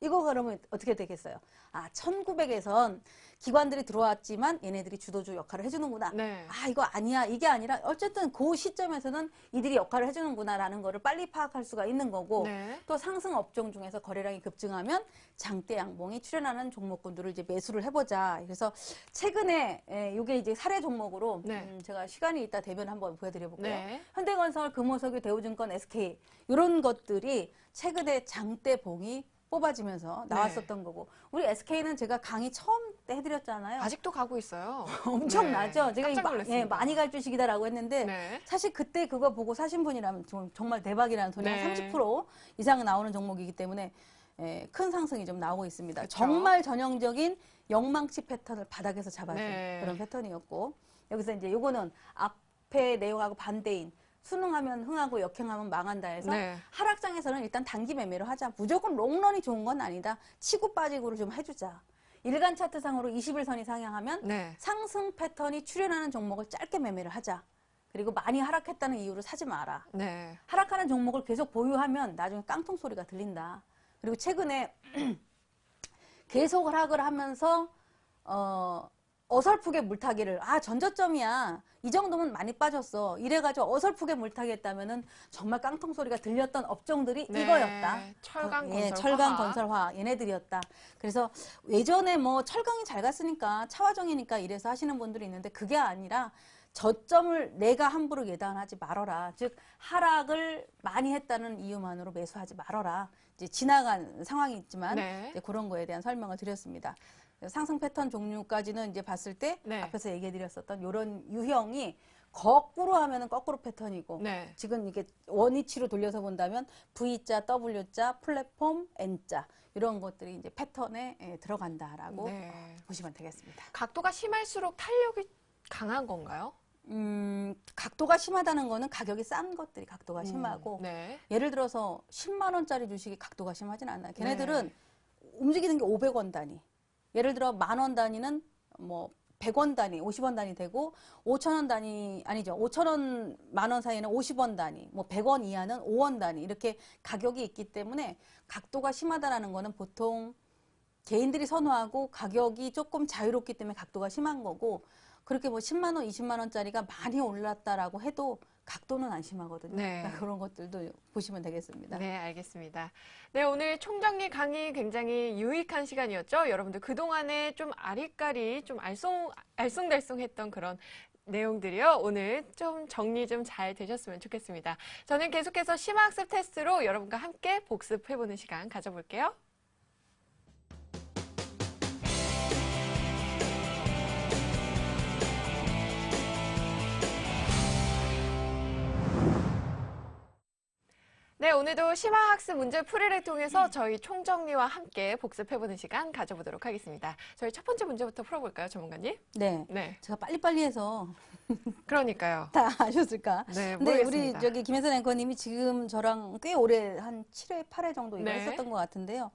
이거 그러면 어떻게 되겠어요? 아, 1900에선 기관들이 들어왔지만 얘네들이 주도주 역할을 해주는구나. 네. 아, 이거 아니야. 이게 아니라 어쨌든 그 시점에서는 이들이 역할을 해주는구나라는 거를 빨리 파악할 수가 있는 거고 네. 또 상승 업종 중에서 거래량이 급증하면 장대 양봉이 출현하는 종목군들을 이제 매수를 해보자. 그래서 최근에 이게 이제 사례 종목으로 네. 제가 시간이 있다 되면 한번 보여드려볼게요. 네. 현대건설, 금호석유, 대우증권, SK 이런 것들이 최근에 장대봉이 뽑아지면서 나왔었던 거고 우리 SK는 제가 강의 처음 때 해드렸잖아요. 아직도 가고 있어요. 엄청나죠. 네. 제가 깜짝 놀랐습니다. 예, 많이 갈 주식이다라고 했는데 네. 사실 그때 그거 보고 사신 분이라면 정말 대박이라는 소리 네. 한 30% 이상 나오는 종목이기 때문에 큰 상승이 좀 나오고 있습니다. 그쵸. 정말 전형적인 영망치 패턴을 바닥에서 잡아준 네. 그런 패턴이었고 여기서 이제 요거는 앞에 내용하고 반대인 순응하면 흥하고 역행하면 망한다 해서 네. 하락장에서는 일단 단기 매매로 하자. 무조건 롱런이 좋은 건 아니다. 치고 빠지고를 좀 해주자. 일간 차트상으로 21선이 상향하면 네. 상승 패턴이 출현하는 종목을 짧게 매매를 하자. 그리고 많이 하락했다는 이유로 사지 마라. 네. 하락하는 종목을 계속 보유하면 나중에 깡통 소리가 들린다. 그리고 최근에 계속 하락을 하면서 어설프게 물타기를 전저점이야. 이 정도면 많이 빠졌어. 이래가지고 어설프게 물타기 했다면은 정말 깡통 소리가 들렸던 업종들이 네. 이거였다. 철강 예, 건설 철강 화학. 건설화 얘네들이었다. 그래서 예전에 뭐 철강이 잘 갔으니까 차화정이니까 이래서 하시는 분들이 있는데 그게 아니라 저점을 내가 함부로 예단하지 말아라. 즉 하락을 많이 했다는 이유만으로 매수하지 말아라. 이제 지나간 상황이 있지만 네. 이제 그런 거에 대한 설명을 드렸습니다. 상승 패턴 종류까지는 이제 봤을 때 네. 앞에서 얘기해드렸었던 이런 유형이 거꾸로 하면은 거꾸로 패턴이고 네. 지금 이게 원위치로 돌려서 본다면 V자, W자, 플랫폼, N자 이런 것들이 이제 패턴에 들어간다라고 네. 보시면 되겠습니다. 각도가 심할수록 탄력이 강한 건가요? 각도가 심하다는 거는 가격이 싼 것들이 각도가 심하고 네. 예를 들어서 10만 원짜리 주식이 각도가 심하진 않아요. 걔네들은 네. 움직이는 게 500원 단위. 예를 들어 10,000원 단위는 뭐 100원 단위, 50원 단위 되고 5,000원 단위 아니죠. 5,000원, 10,000원 사이에는 50원 단위, 뭐 100원 이하는 5원 단위 이렇게 가격이 있기 때문에 각도가 심하다라는 거는 보통 개인들이 선호하고 가격이 조금 자유롭기 때문에 각도가 심한 거고 그렇게 뭐 10만 원, 20만 원짜리가 많이 올랐다라고 해도 각도는 안 심하거든요. 네. 그러니까 그런 것들도 보시면 되겠습니다. 네, 알겠습니다. 네, 오늘 총정리 강의 굉장히 유익한 시간이었죠. 여러분들 그동안에 좀 아리까리, 좀 알쏭달쏭했던 그런 내용들이요. 오늘 좀 정리 좀 잘 되셨으면 좋겠습니다. 저는 계속해서 심화학습 테스트로 여러분과 함께 복습해보는 시간 가져볼게요. 네, 오늘도 심화학습 문제 풀이를 통해서 저희 총정리와 함께 복습해보는 시간 가져보도록 하겠습니다. 저희 첫 번째 문제부터 풀어볼까요, 전문가님? 네. 네, 제가 빨리빨리 해서 그러니까요. 다 아셨을까? 네, 근데 모르겠습니다. 우리 저기 김혜선 앵커님이 지금 저랑 꽤 오래 한 7회, 8회 정도 이거 네. 했었던 것 같은데요.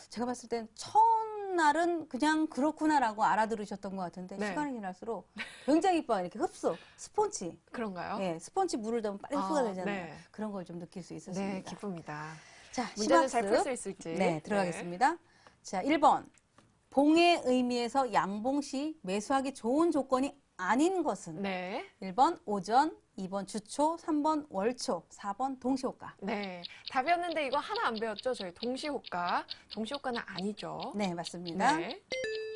제가 봤을 땐 첫날은 그냥 그렇구나라고 알아들으셨던 것 같은데 네. 시간이 지날수록 굉장히 빨리 이렇게 흡수, 스폰지. 그런가요? 예, 스폰지 물을 넣으면 빨리 흡수가 되잖아요. 네. 그런 걸 좀 느낄 수 네, 있었습니다. 기쁩니다. 자, 문제는 잘 풀 심학습. 수 있을지. 네, 들어가겠습니다. 자, 1번. 봉의 의미에서 양봉시 매수하기 좋은 조건이 아닌 것은 네. 1번 오전, 2번 주초, 3번 월초, 4번 동시호가. 네. 답이었는데 이거 하나 안 배웠죠? 저희 동시호가. 동시호가는 아니죠. 네, 맞습니다. 네.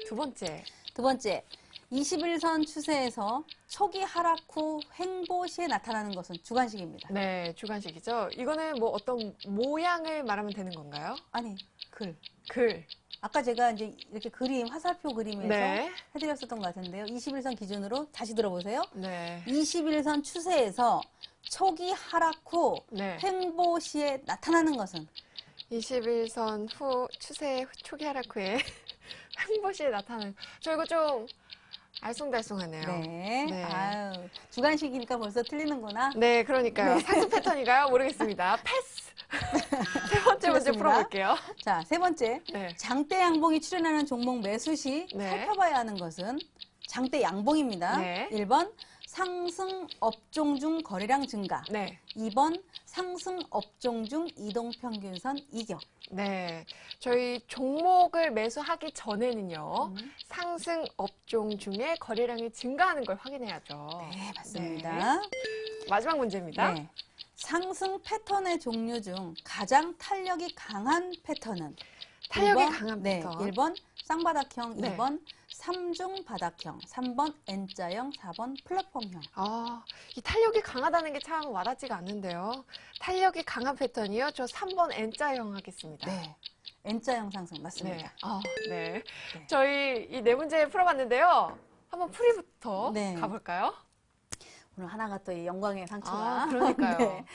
두 번째. 두 번째, 21선 추세에서 초기 하락 후 횡보 시에 나타나는 것은 주관식입니다. 네, 주관식이죠. 이거는 뭐 어떤 모양을 말하면 되는 건가요? 아니, 글. 글. 아까 제가 이제 이렇게 그림, 화살표 그림에서 네. 해드렸었던 것 같은데요. 21선 기준으로 다시 들어보세요. 네. 21선 추세에서 초기 하락 후 네. 횡보 시에 나타나는 것은 21선 후 추세 초기 하락 후에 횡보시에 나타나는. 저 이거 좀 알쏭달쏭하네요. 네. 네. 아유, 주관식이니까 벌써 틀리는구나. 네, 그러니까요. 상습 패턴인가요? 모르겠습니다. 패스. 세 번째 문제 틀렸습니다. 풀어볼게요. 자, 세 번째. 네. 장대 양봉이 출현하는 종목 매수 시 네. 살펴봐야 하는 것은 장대 양봉입니다. 네. 1번 상승 업종 중 거래량 증가. 네. 2번 상승 업종 중 이동평균선 이격. 네. 저희 종목을 매수하기 전에는요, 상승 업종 중에 거래량이 증가하는 걸 확인해야죠. 네, 맞습니다. 마지막 문제입니다. 네. 상승 패턴의 종류 중 가장 탄력이 강한 패턴은 탄력이 1번, 강한 네, 패턴. 1번 쌍바닥형, 네. 2번 삼중 바닥형, 3번 N자형, 4번 플랫폼형. 아, 이 탄력이 강하다는 게 참 와닿지가 않는데요. 탄력이 강한 패턴이요? 저 3번 N자형 하겠습니다. 네. N자형 상승 네. 맞습니다. 네. 네. 저희 이 네 문제 풀어봤는데요. 한번 풀이부터 네. 가볼까요? 오늘 하나가 또 이 영광의 상처가. 아, 그러니까요. 네.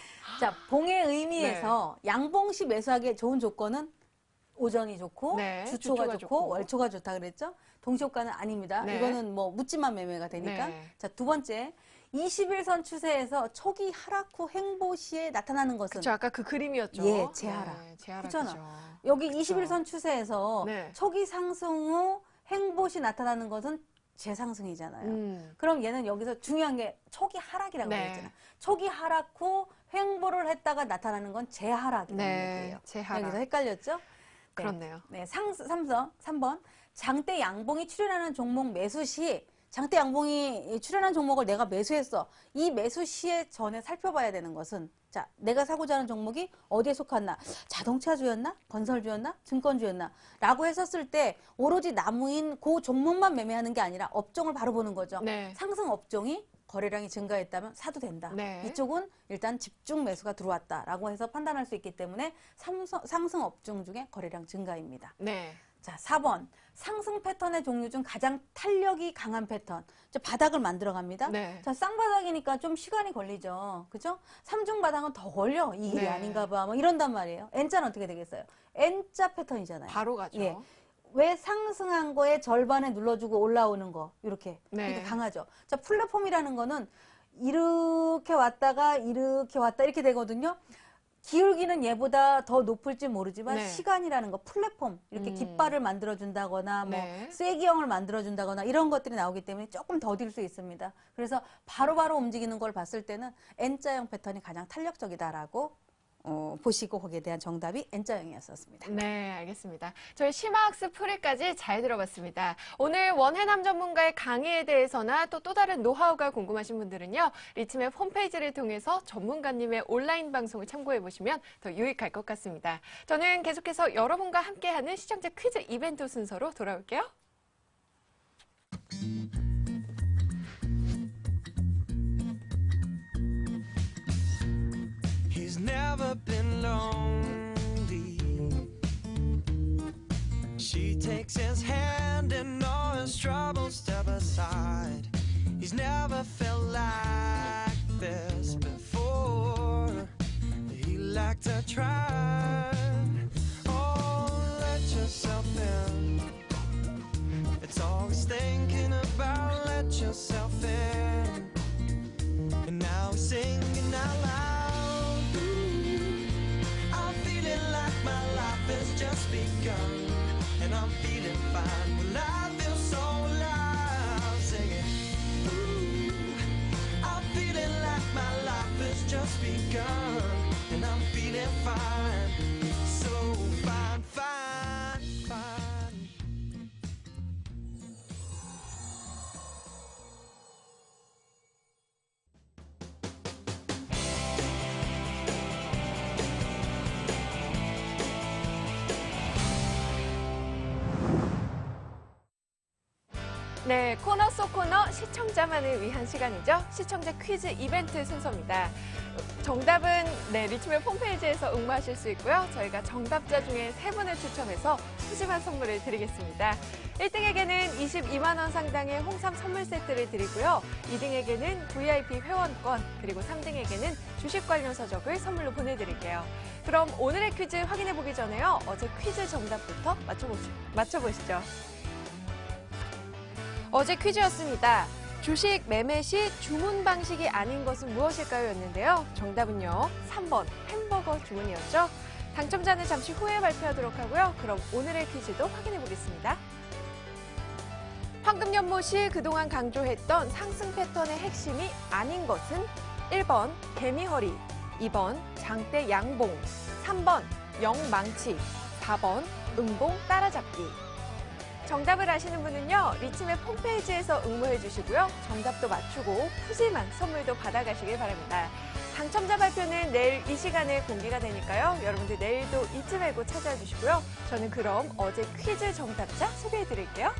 자, 봉의 의미에서 네. 양봉시 매수하기에 좋은 조건은 오전이 좋고 네, 주초가 주초가 좋고 좋고. 월초가 좋다 그랬죠? 동시효과는 아닙니다. 네. 이거는 뭐 묻지만 매매가 되니까. 네. 자, 두 번째. 21선 추세에서 초기 하락 후 횡보 시에 나타나는 것은 저 아까 그 그림이었죠? 예, 재하락. 네, 재하락이죠. 그렇잖아. 여기 21선 추세에서 네. 초기 상승 후 횡보 시 나타나는 것은 재상승이잖아요. 그럼 얘는 여기서 중요한 게 초기 하락이라고 네. 그랬잖아요. 초기 하락 후 횡보를 했다가 나타나는 건 재하락이라는 네, 얘기예요. 재하락. 여기서 헷갈렸죠? 네. 그렇네요. 네, 3번. 장대 양봉이 출현하는 종목 매수 시 장대 양봉이 출현한 종목을 내가 매수했어. 이 매수 시에 전에 살펴봐야 되는 것은 자, 내가 사고자 하는 종목이 어디에 속했나? 자동차주였나? 건설주였나? 증권주였나? 라고 했었을 때 오로지 나무인 그 종목만 매매하는 게 아니라 업종을 바로 보는 거죠. 네. 상승 업종이 거래량이 증가했다면 사도 된다. 네. 이쪽은 일단 집중 매수가 들어왔다라고 해서 판단할 수 있기 때문에 상승 업종 중에 거래량 증가입니다. 네. 자, 4번. 상승 패턴의 종류 중 가장 탄력이 강한 패턴. 이제 바닥을 만들어 갑니다. 네. 자, 쌍바닥이니까 좀 시간이 걸리죠. 그죠? 삼중 바닥은 더 걸려. 이 일이 네. 아닌가 봐. 뭐 이런단 말이에요. N자는 어떻게 되겠어요? N자 패턴이잖아요. 바로 가죠. 예. 왜 상승한 거에 절반에 눌러주고 올라오는 거. 이렇게. 네. 이렇게 강하죠. 자, 플랫폼이라는 거는 이렇게 왔다가 이렇게 왔다 이렇게 되거든요. 기울기는 얘보다 더 높을지 모르지만 네. 시간이라는 거 플랫폼 이렇게 깃발을 만들어준다거나 뭐 네. 쐐기형을 만들어준다거나 이런 것들이 나오기 때문에 조금 더딜 수 있습니다. 그래서 바로바로 움직이는 걸 봤을 때는 N자형 패턴이 가장 탄력적이다라고 보시고 거기에 대한 정답이 N자형이었습니다. 네, 알겠습니다. 저희 심화학습 풀이까지 잘 들어봤습니다. 오늘 원해남 전문가의 강의에 대해서나 또 다른 노하우가 궁금하신 분들은요, 리치맵 홈페이지를 통해서 전문가님의 온라인 방송을 참고해 보시면 더 유익할 것 같습니다. 저는 계속해서 여러분과 함께하는 시청자 퀴즈 이벤트 순서로 돌아올게요. He's never been lonely. She takes his hand and all his troubles step aside. He's never felt like this before. He liked to try. Oh, let yourself in. It's all he's thinking about. Let yourself in. And now he's singing out loud. I'm feeling like my life has just begun, and I'm feeling fine. Well, I feel so alive, singing. Ooh, I'm feeling like my life has just begun, and I'm feeling fine. 네, 코너 속 코너 시청자만을 위한 시간이죠. 시청자 퀴즈 이벤트 순서입니다. 정답은 리치맵 홈페이지에서 응모하실 수 있고요. 저희가 정답자 중에 3분을 추첨해서 푸짐한 선물을 드리겠습니다. 1등에게는 22만 원 상당의 홍삼 선물 세트를 드리고요. 2등에게는 VIP 회원권, 그리고 3등에게는 주식 관련 서적을 선물로 보내드릴게요. 그럼 오늘의 퀴즈 확인해보기 전에요. 어제 퀴즈 정답부터 맞춰보시죠. 어제 퀴즈였습니다. 주식 매매 시 주문 방식이 아닌 것은 무엇일까요? 였는데요. 정답은요. 3번 햄버거 주문이었죠. 당첨자는 잠시 후에 발표하도록 하고요. 그럼 오늘의 퀴즈도 확인해 보겠습니다. 황금연모 시 그동안 강조했던 상승 패턴의 핵심이 아닌 것은 1번 개미허리, 2번 장대 양봉, 3번 영망치, 4번 음봉 따라잡기. 정답을 아시는 분은요, 리치맵 홈페이지에서 응모해 주시고요. 정답도 맞추고 푸짐한 선물도 받아가시길 바랍니다. 당첨자 발표는 내일 이 시간에 공개가 되니까요. 여러분들 내일도 잊지 말고 찾아와 주시고요. 저는 그럼 어제 퀴즈 정답자 소개해 드릴게요.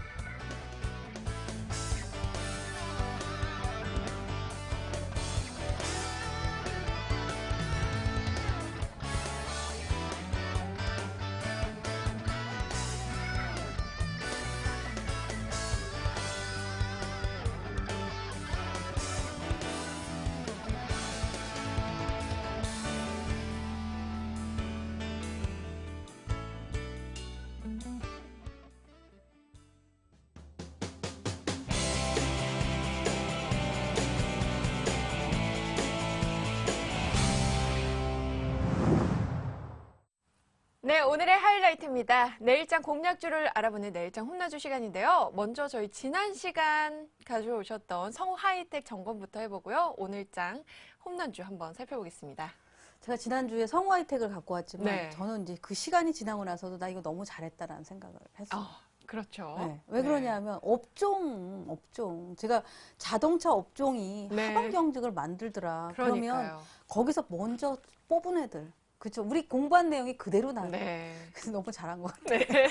네, 오늘의 하이라이트입니다. 내일장 공략주를 알아보는 내일장 홈런주 시간인데요. 먼저 저희 지난 시간 가져오셨던 성우 하이텍 점검부터 해보고요. 오늘장 홈런주 한번 살펴보겠습니다. 제가 지난주에 성우 하이텍을 갖고 왔지만 네. 저는 이제 그 시간이 지나고 나서도 나 이거 너무 잘했다라는 생각을 했어요. 그렇죠. 네. 왜 그러냐면 업종 제가 자동차 업종이 네. 하방 경직을 만들더라. 그러면 그러니까요. 거기서 먼저 뽑은 애들. 그렇죠. 우리 공부한 내용이 그대로 나와요. 네. 그래서 너무 잘한 것 같아요. 네.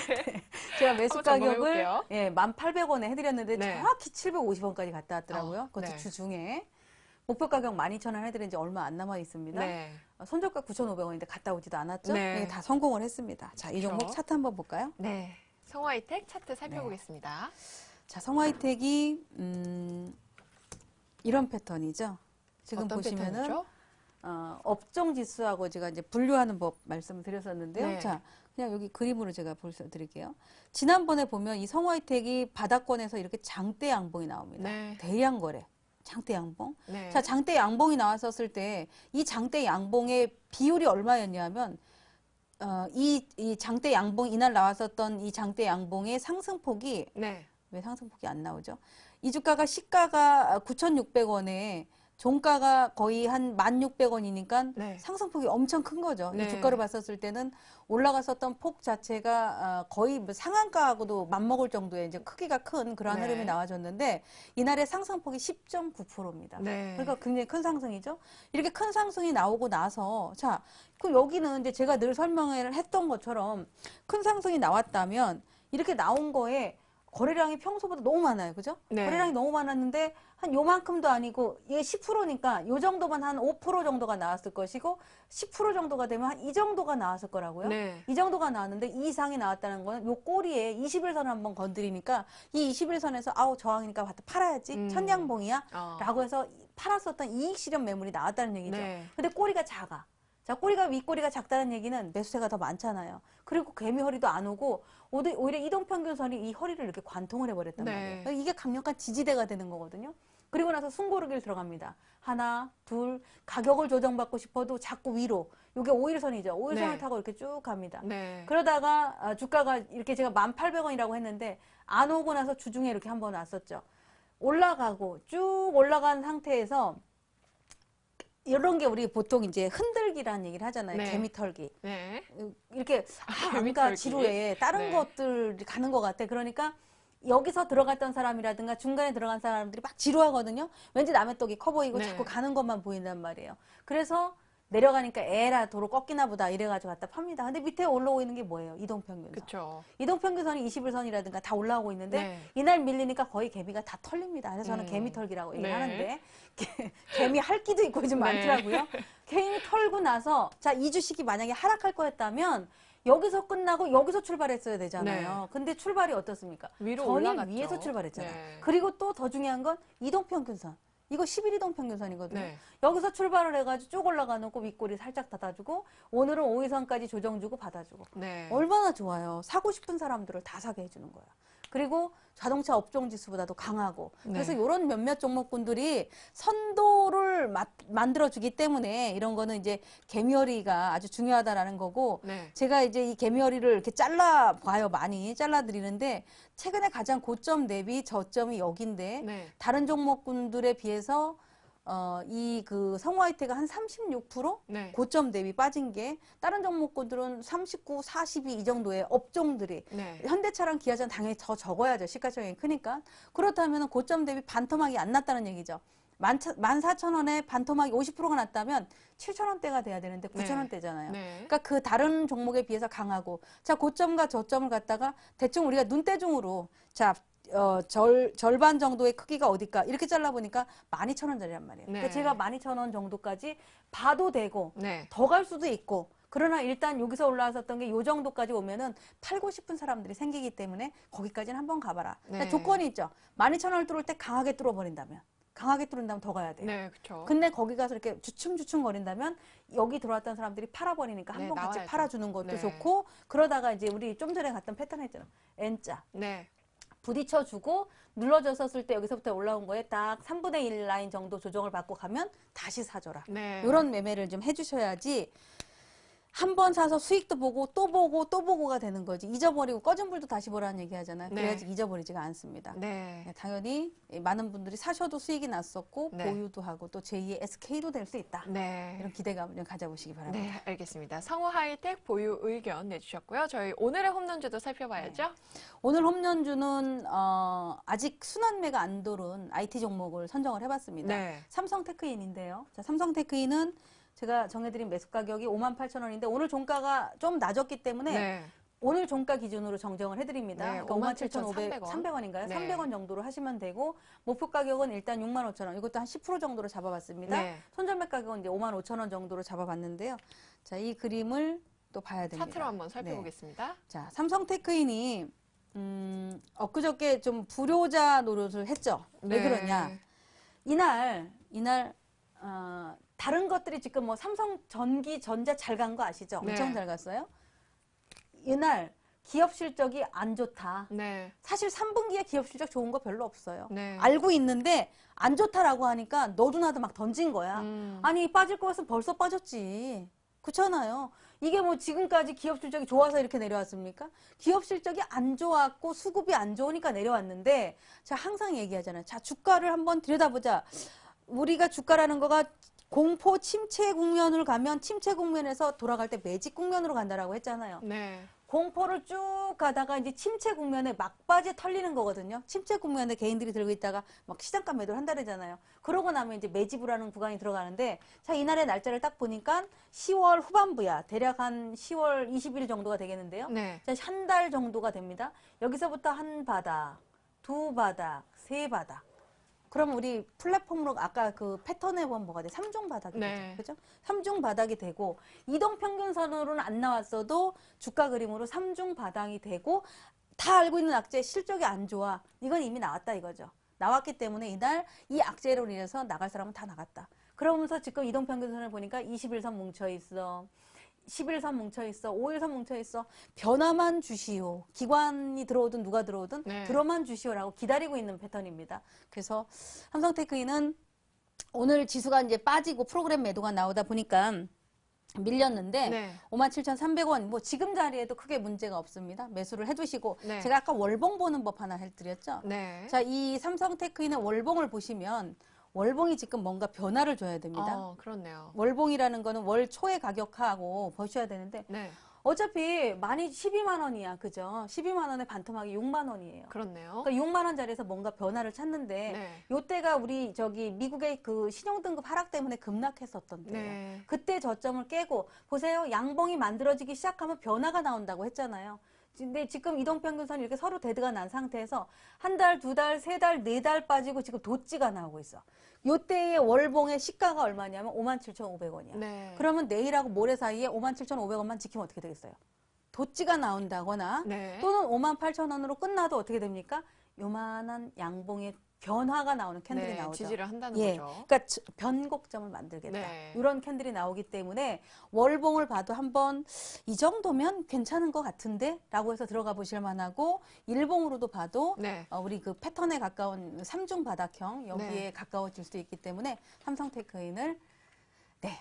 제가 매수 한번 가격을 점검해볼게요. 1,800원에 해드렸는데 네. 정확히 750원까지 갔다 왔더라고요. 그것도 네. 주중에. 목표 가격 12,000원 해드린 지 얼마 안 남아 있습니다. 네. 손절가 9,500원인데 갔다 오지도 않았죠? 네. 이게 다 성공을 했습니다. 자, 이 종목 그렇죠. 차트 한번 볼까요? 네. 성우 하이텍 차트 살펴보겠습니다. 자, 성화이텍이 이런 패턴이죠. 지금 어떤 보시면은 패턴이죠? 업종 지수하고 제가 이제 분류하는 법 말씀을 드렸었는데요. 네. 자, 그냥 여기 그림으로 제가 보여드릴게요. 지난번에 보면 이 성화이텍이 바닥권에서 이렇게 장대 양봉이 나옵니다. 네. 대량 거래, 장대 양봉. 네. 자, 장대 양봉이 나왔었을 때 이 장대 양봉의 비율이 얼마였냐면 이 장대 양봉 이날 나왔었던 이 장대 양봉의 상승폭이 네. 왜 상승폭이 안 나오죠? 이 주가가 시가가 9,600원에 종가가 거의 한 1,600원이니까 네. 상승폭이 엄청 큰 거죠. 네. 이 주가를 봤었을 때는 올라갔었던 폭 자체가 거의 뭐 상한가하고도 맞먹을 정도의 이제 크기가 큰 그러한 네. 흐름이 나와줬는데 이날의 상승폭이 10.9%입니다. 네. 그러니까 굉장히 큰 상승이죠. 이렇게 큰 상승이 나오고 나서 자, 그 여기는 이제 제가 늘 설명을 했던 것처럼 큰 상승이 나왔다면 이렇게 나온 거에 거래량이 평소보다 너무 많아요. 그죠? 네. 거래량이 너무 많았는데 한 요만큼도 아니고 이게 10%니까 요 정도만 한 5% 정도가 나왔을 것이고 10% 정도가 되면 한 이 정도가 나왔을 거라고요. 네. 이 정도가 나왔는데 이 이상이 나왔다는 거는 요 꼬리에 21선을 한번 건드리니까 이 21선에서 아우 저항이니까 갖다 팔아야지. 천냥봉이야. 라고 해서 팔았었던 이익 실현 매물이 나왔다는 얘기죠. 네. 근데 꼬리가 작아. 자, 윗꼬리가 작다는 얘기는 매수세가 더 많잖아요. 그리고 개미허리도 안 오고 오히려 이동평균선이 이 허리를 이렇게 관통을 해버렸단 네. 말이에요. 그러니까 이게 강력한 지지대가 되는 거거든요. 그리고 나서 숨고르기를 들어갑니다. 하나, 둘, 가격을 조정받고 싶어도 자꾸 위로. 이게 5일선이죠. 5일선을 네. 타고 이렇게 쭉 갑니다. 네. 그러다가 주가가 이렇게 제가 1,800원이라고 했는데 안 오고 나서 주중에 이렇게 한번 왔었죠. 올라가고 쭉 올라간 상태에서 이런 게 우리 보통 이제 흔들기라는 얘기를 하잖아요. 네. 개미털기. 네. 이렇게 안가 개미털기. 지루해. 다른 네. 것들 가는 것 같아. 그러니까 여기서 들어갔던 사람이라든가 중간에 들어간 사람들이 막 지루하거든요. 왠지 남의 떡이 커 보이고 네. 자꾸 가는 것만 보인단 말이에요. 그래서 내려가니까 에라 도로 꺾이나 보다 이래가지고 갖다 팝니다. 근데 밑에 올라오고 있는 게 뭐예요? 이동평균선. 그렇죠. 이동평균선이 21선이라든가 다 올라오고 있는데 네. 이날 밀리니까 거의 개미가 다 털립니다. 그래서 저는 개미털기라고 얘기를 네. 하는데 개미 핥기도 있고 좀 네. 많더라고요. 개미 털고 나서 자 2주씩이 만약에 하락할 거였다면 여기서 끝나고 여기서 출발했어야 되잖아요. 네. 근데 출발이 어떻습니까? 위로 전일 올라갔죠. 위에서 출발했잖아요. 네. 그리고 또 더 중요한 건 이동평균선. 이거 11이동평균선이거든요. 네. 여기서 출발을 해가지고 쭉 올라가놓고 윗꼬리 살짝 닫아주고 오늘은 5위선까지 조정주고 받아주고 네. 얼마나 좋아요. 사고 싶은 사람들을 다 사게 해주는 거야. 그리고 자동차 업종 지수보다도 강하고 그래서 네. 이런 몇몇 종목군들이 선도를 만들어주기 때문에 이런 거는 이제 개미허리가 아주 중요하다라는 거고 네. 제가 이제 이 개미허리를 이렇게 잘라봐요. 많이 잘라드리는데 최근에 가장 고점 대비 저점이 여기인데 네. 다른 종목군들에 비해서 이 그 성화이트가 한 36% 네. 고점 대비 빠진 게 다른 종목군들은 39, 42 이 정도의 업종들이 네. 현대차랑 기아차는 당연히 더 적어야죠. 시가총액이 크니까. 그렇다면 고점 대비 반토막이 안 났다는 얘기죠. 14,000원에 반토막이 50%가 났다면 7,000원대가 돼야 되는데 9,000원대잖아요. 네. 그러니까 그 다른 종목에 비해서 강하고 자 고점과 저점을 갖다가 대충 우리가 눈대중으로 자 절반 정도의 크기가 어딜까 이렇게 잘라보니까 12,000원짜리란 말이에요. 네. 그러니까 제가 12,000원 정도까지 봐도 되고 네. 더 갈 수도 있고 그러나 일단 여기서 올라왔었던 게 요 정도까지 오면은 팔고 싶은 사람들이 생기기 때문에 거기까지는 한번 가봐라. 네. 그러니까 조건이 있죠. 12,000원을 뚫을 때 강하게 뚫어버린다면 강하게 뚫은다면 더 가야 돼요. 네. 그렇죠. 근데 거기 가서 이렇게 주춤주춤 거린다면 여기 들어왔던 사람들이 팔아버리니까 네, 한번 같이 나와야죠. 팔아주는 것도 네. 좋고 그러다가 이제 우리 좀 전에 갔던 패턴 했잖아요. N자. 네. 부딪혀주고 눌러줬었을 때 여기서부터 올라온 거에 딱 3분의 1 라인 정도 조정을 받고 가면 다시 사줘라. 네. 이런 매매를 좀 해주셔야지 한 번 사서 수익도 보고 또 보고 또 보고가 되는 거지. 잊어버리고 꺼진 불도 다시 보라는 얘기 하잖아요. 네. 그래야지 잊어버리지가 않습니다. 네. 네, 당연히 많은 분들이 사셔도 수익이 났었고 네. 보유도 하고 또 제2의 SK도 될 수 있다. 네. 이런 기대감을 좀 가져보시기 바랍니다. 네, 알겠습니다. 성우 하이텍 보유 의견 내주셨고요. 저희 오늘의 홈런주도 살펴봐야죠. 오늘 홈런주는 아직 순환매가 안 돌은 IT 종목을 선정을 해봤습니다. 네. 삼성테크인인데요. 자, 삼성테크인은 제가 정해드린 매수 가격이 58,000원인데 오늘 종가가 좀 낮았기 때문에 네. 오늘 종가 기준으로 정정을 해드립니다. 네, 그러니까 57,300원. 300원인가요? 네. 300원 정도로 하시면 되고 목표 가격은 일단 65,000원. 이것도 한 10% 정도로 잡아봤습니다. 네. 손절매 가격은 이제 55,000원 정도로 잡아봤는데요. 자, 이 그림을 또 봐야 됩니다. 차트로 한번 살펴보겠습니다. 자, 삼성테크인이 엊그저께 좀 불효자 노릇을 했죠. 왜 네. 그러냐? 이날 다른 것들이 지금 뭐 삼성 전기 전자 잘 간 거 아시죠? 네. 엄청 잘 갔어요. 이날 기업 실적이 안 좋다. 네. 사실 3분기에 기업 실적 좋은 거 별로 없어요. 네. 알고 있는데 안 좋다라고 하니까 너도 나도 막 던진 거야. 아니 빠질 거였으면 벌써 빠졌지. 그렇잖아요. 이게 뭐 지금까지 기업 실적이 좋아서 이렇게 내려왔습니까? 기업 실적이 안 좋았고 수급이 안 좋으니까 내려왔는데 제가 항상 얘기하잖아요. 자, 주가를 한번 들여다보자. 우리가 주가라는 거가 공포 침체 국면을 가면 침체 국면에서 돌아갈 때 매직 국면으로 간다라고 했잖아요. 네. 공포를 쭉 가다가 이제 침체 국면에 막바지에 털리는 거거든요. 침체 국면에 개인들이 들고 있다가 막 시장가 매도를 한다 그러잖아요. 그러고 나면 이제 매집이라는 구간이 들어가는데 자, 이날의 날짜를 딱 보니까 10월 후반부야. 대략 한 10월 20일 정도가 되겠는데요. 네. 자, 한 달 정도가 됩니다. 여기서부터 한 바닥, 두 바닥, 세 바닥. 그럼 우리 플랫폼으로 아까 그 패턴에 보면 뭐가 돼? 3중 바닥이 네. 되죠. 그죠? 3중 바닥이 되고 이동 평균선으로는 안 나왔어도 주가 그림으로 3중 바닥이 되고 다 알고 있는 악재 실적이 안 좋아. 이건 이미 나왔다 이거죠. 나왔기 때문에 이날 이 악재로 인해서 나갈 사람은 다 나갔다. 그러면서 지금 이동 평균선을 보니까 21선 뭉쳐 있어. 11선 뭉쳐있어, 5일선 뭉쳐있어, 변화만 주시오. 기관이 들어오든 누가 들어오든 네. 들어만 주시오라고 기다리고 있는 패턴입니다. 그래서 삼성테크인은 오늘 지수가 이제 빠지고 프로그램 매도가 나오다 보니까 밀렸는데 네. 57,300원 뭐 지금 자리에도 크게 문제가 없습니다. 매수를 해두시고 네. 제가 아까 월봉 보는 법 하나 해드렸죠. 네. 자, 이 삼성테크인의 월봉을 보시면 월봉이 지금 뭔가 변화를 줘야 됩니다. 그렇네요. 월봉이라는 거는 월 초의 가격하고 보셔야 되는데 네. 어차피 많이 12만 원이야. 그죠? 12만 원에 반토막이 6만 원이에요. 그렇네요. 그러니까 6만 원짜리에서 뭔가 변화를 찾는데 네. 요때가 우리 저기 미국의 그 신용등급 하락 때문에 급락했었던 때예요. 네. 그때 저점을 깨고 보세요. 양봉이 만들어지기 시작하면 변화가 나온다고 했잖아요. 근데 지금 이동평균선이 이렇게 서로 데드가 난 상태에서 한 달, 두 달, 세 달, 네 달 빠지고 지금 도찌가 나오고 있어. 요때의 월봉의 시가가 얼마냐면 57,500원이야. 네. 그러면 내일하고 모레 사이에 57,500원만 지키면 어떻게 되겠어요? 도찌가 나온다거나 네. 또는 58,000원으로 끝나도 어떻게 됩니까? 요만한 양봉의 변화가 나오는 캔들이 네, 나오죠. 지지를 한다는 예, 거죠. 그러니까 변곡점을 만들겠다. 네. 이런 캔들이 나오기 때문에 월봉을 봐도 한번 이 정도면 괜찮은 것 같은데 라고 해서 들어가 보실 만하고 일봉으로도 봐도 네. 우리 그 패턴에 가까운 삼중 바닥형 여기에 네. 가까워질 수 있기 때문에 삼성테크인을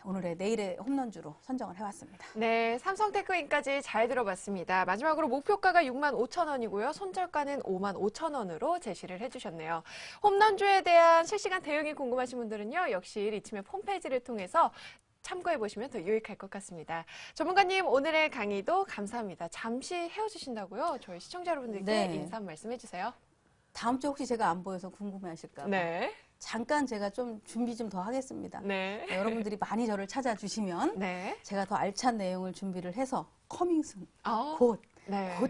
오늘의 내일의 홈런주로 선정을 해왔습니다. 네, 삼성테크인까지 잘 들어봤습니다. 마지막으로 목표가가 65,000원이고요. 손절가는 55,000원으로 제시를 해주셨네요. 홈런주에 대한 실시간 대응이 궁금하신 분들은요. 역시 리치맵 홈페이지를 통해서 참고해보시면 더 유익할 것 같습니다. 전문가님, 오늘의 강의도 감사합니다. 잠시 헤어지신다고요? 저희 시청자 여러분들께 네. 인사 한 말씀 해주세요. 다음 주 혹시 제가 안 보여서 궁금해하실까 봐 네. 잠깐 제가 좀 준비 좀 더 하겠습니다. 네. 여러분들이 많이 저를 찾아주시면 네. 제가 더 알찬 내용을 준비를 해서 커밍순 어, 곧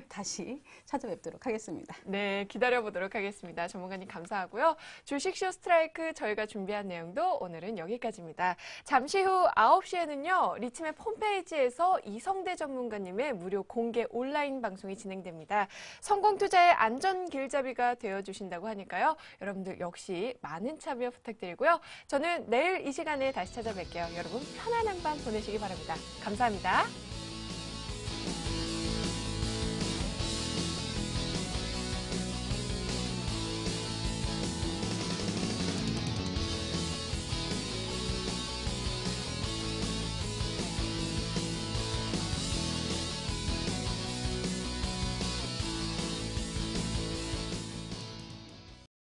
다시 찾아뵙도록 하겠습니다. 네, 기다려보도록 하겠습니다. 전문가님 감사하고요. 주식쇼 스트라이크 저희가 준비한 내용도 오늘은 여기까지입니다. 잠시 후 9시에는요. 리치맵 홈페이지에서 이성대 전문가님의 무료 공개 온라인 방송이 진행됩니다. 성공투자의 안전 길잡이가 되어주신다고 하니까요. 여러분들 역시 많은 참여 부탁드리고요. 저는 내일 이 시간에 다시 찾아뵐게요. 여러분 편안한 밤 보내시기 바랍니다. 감사합니다.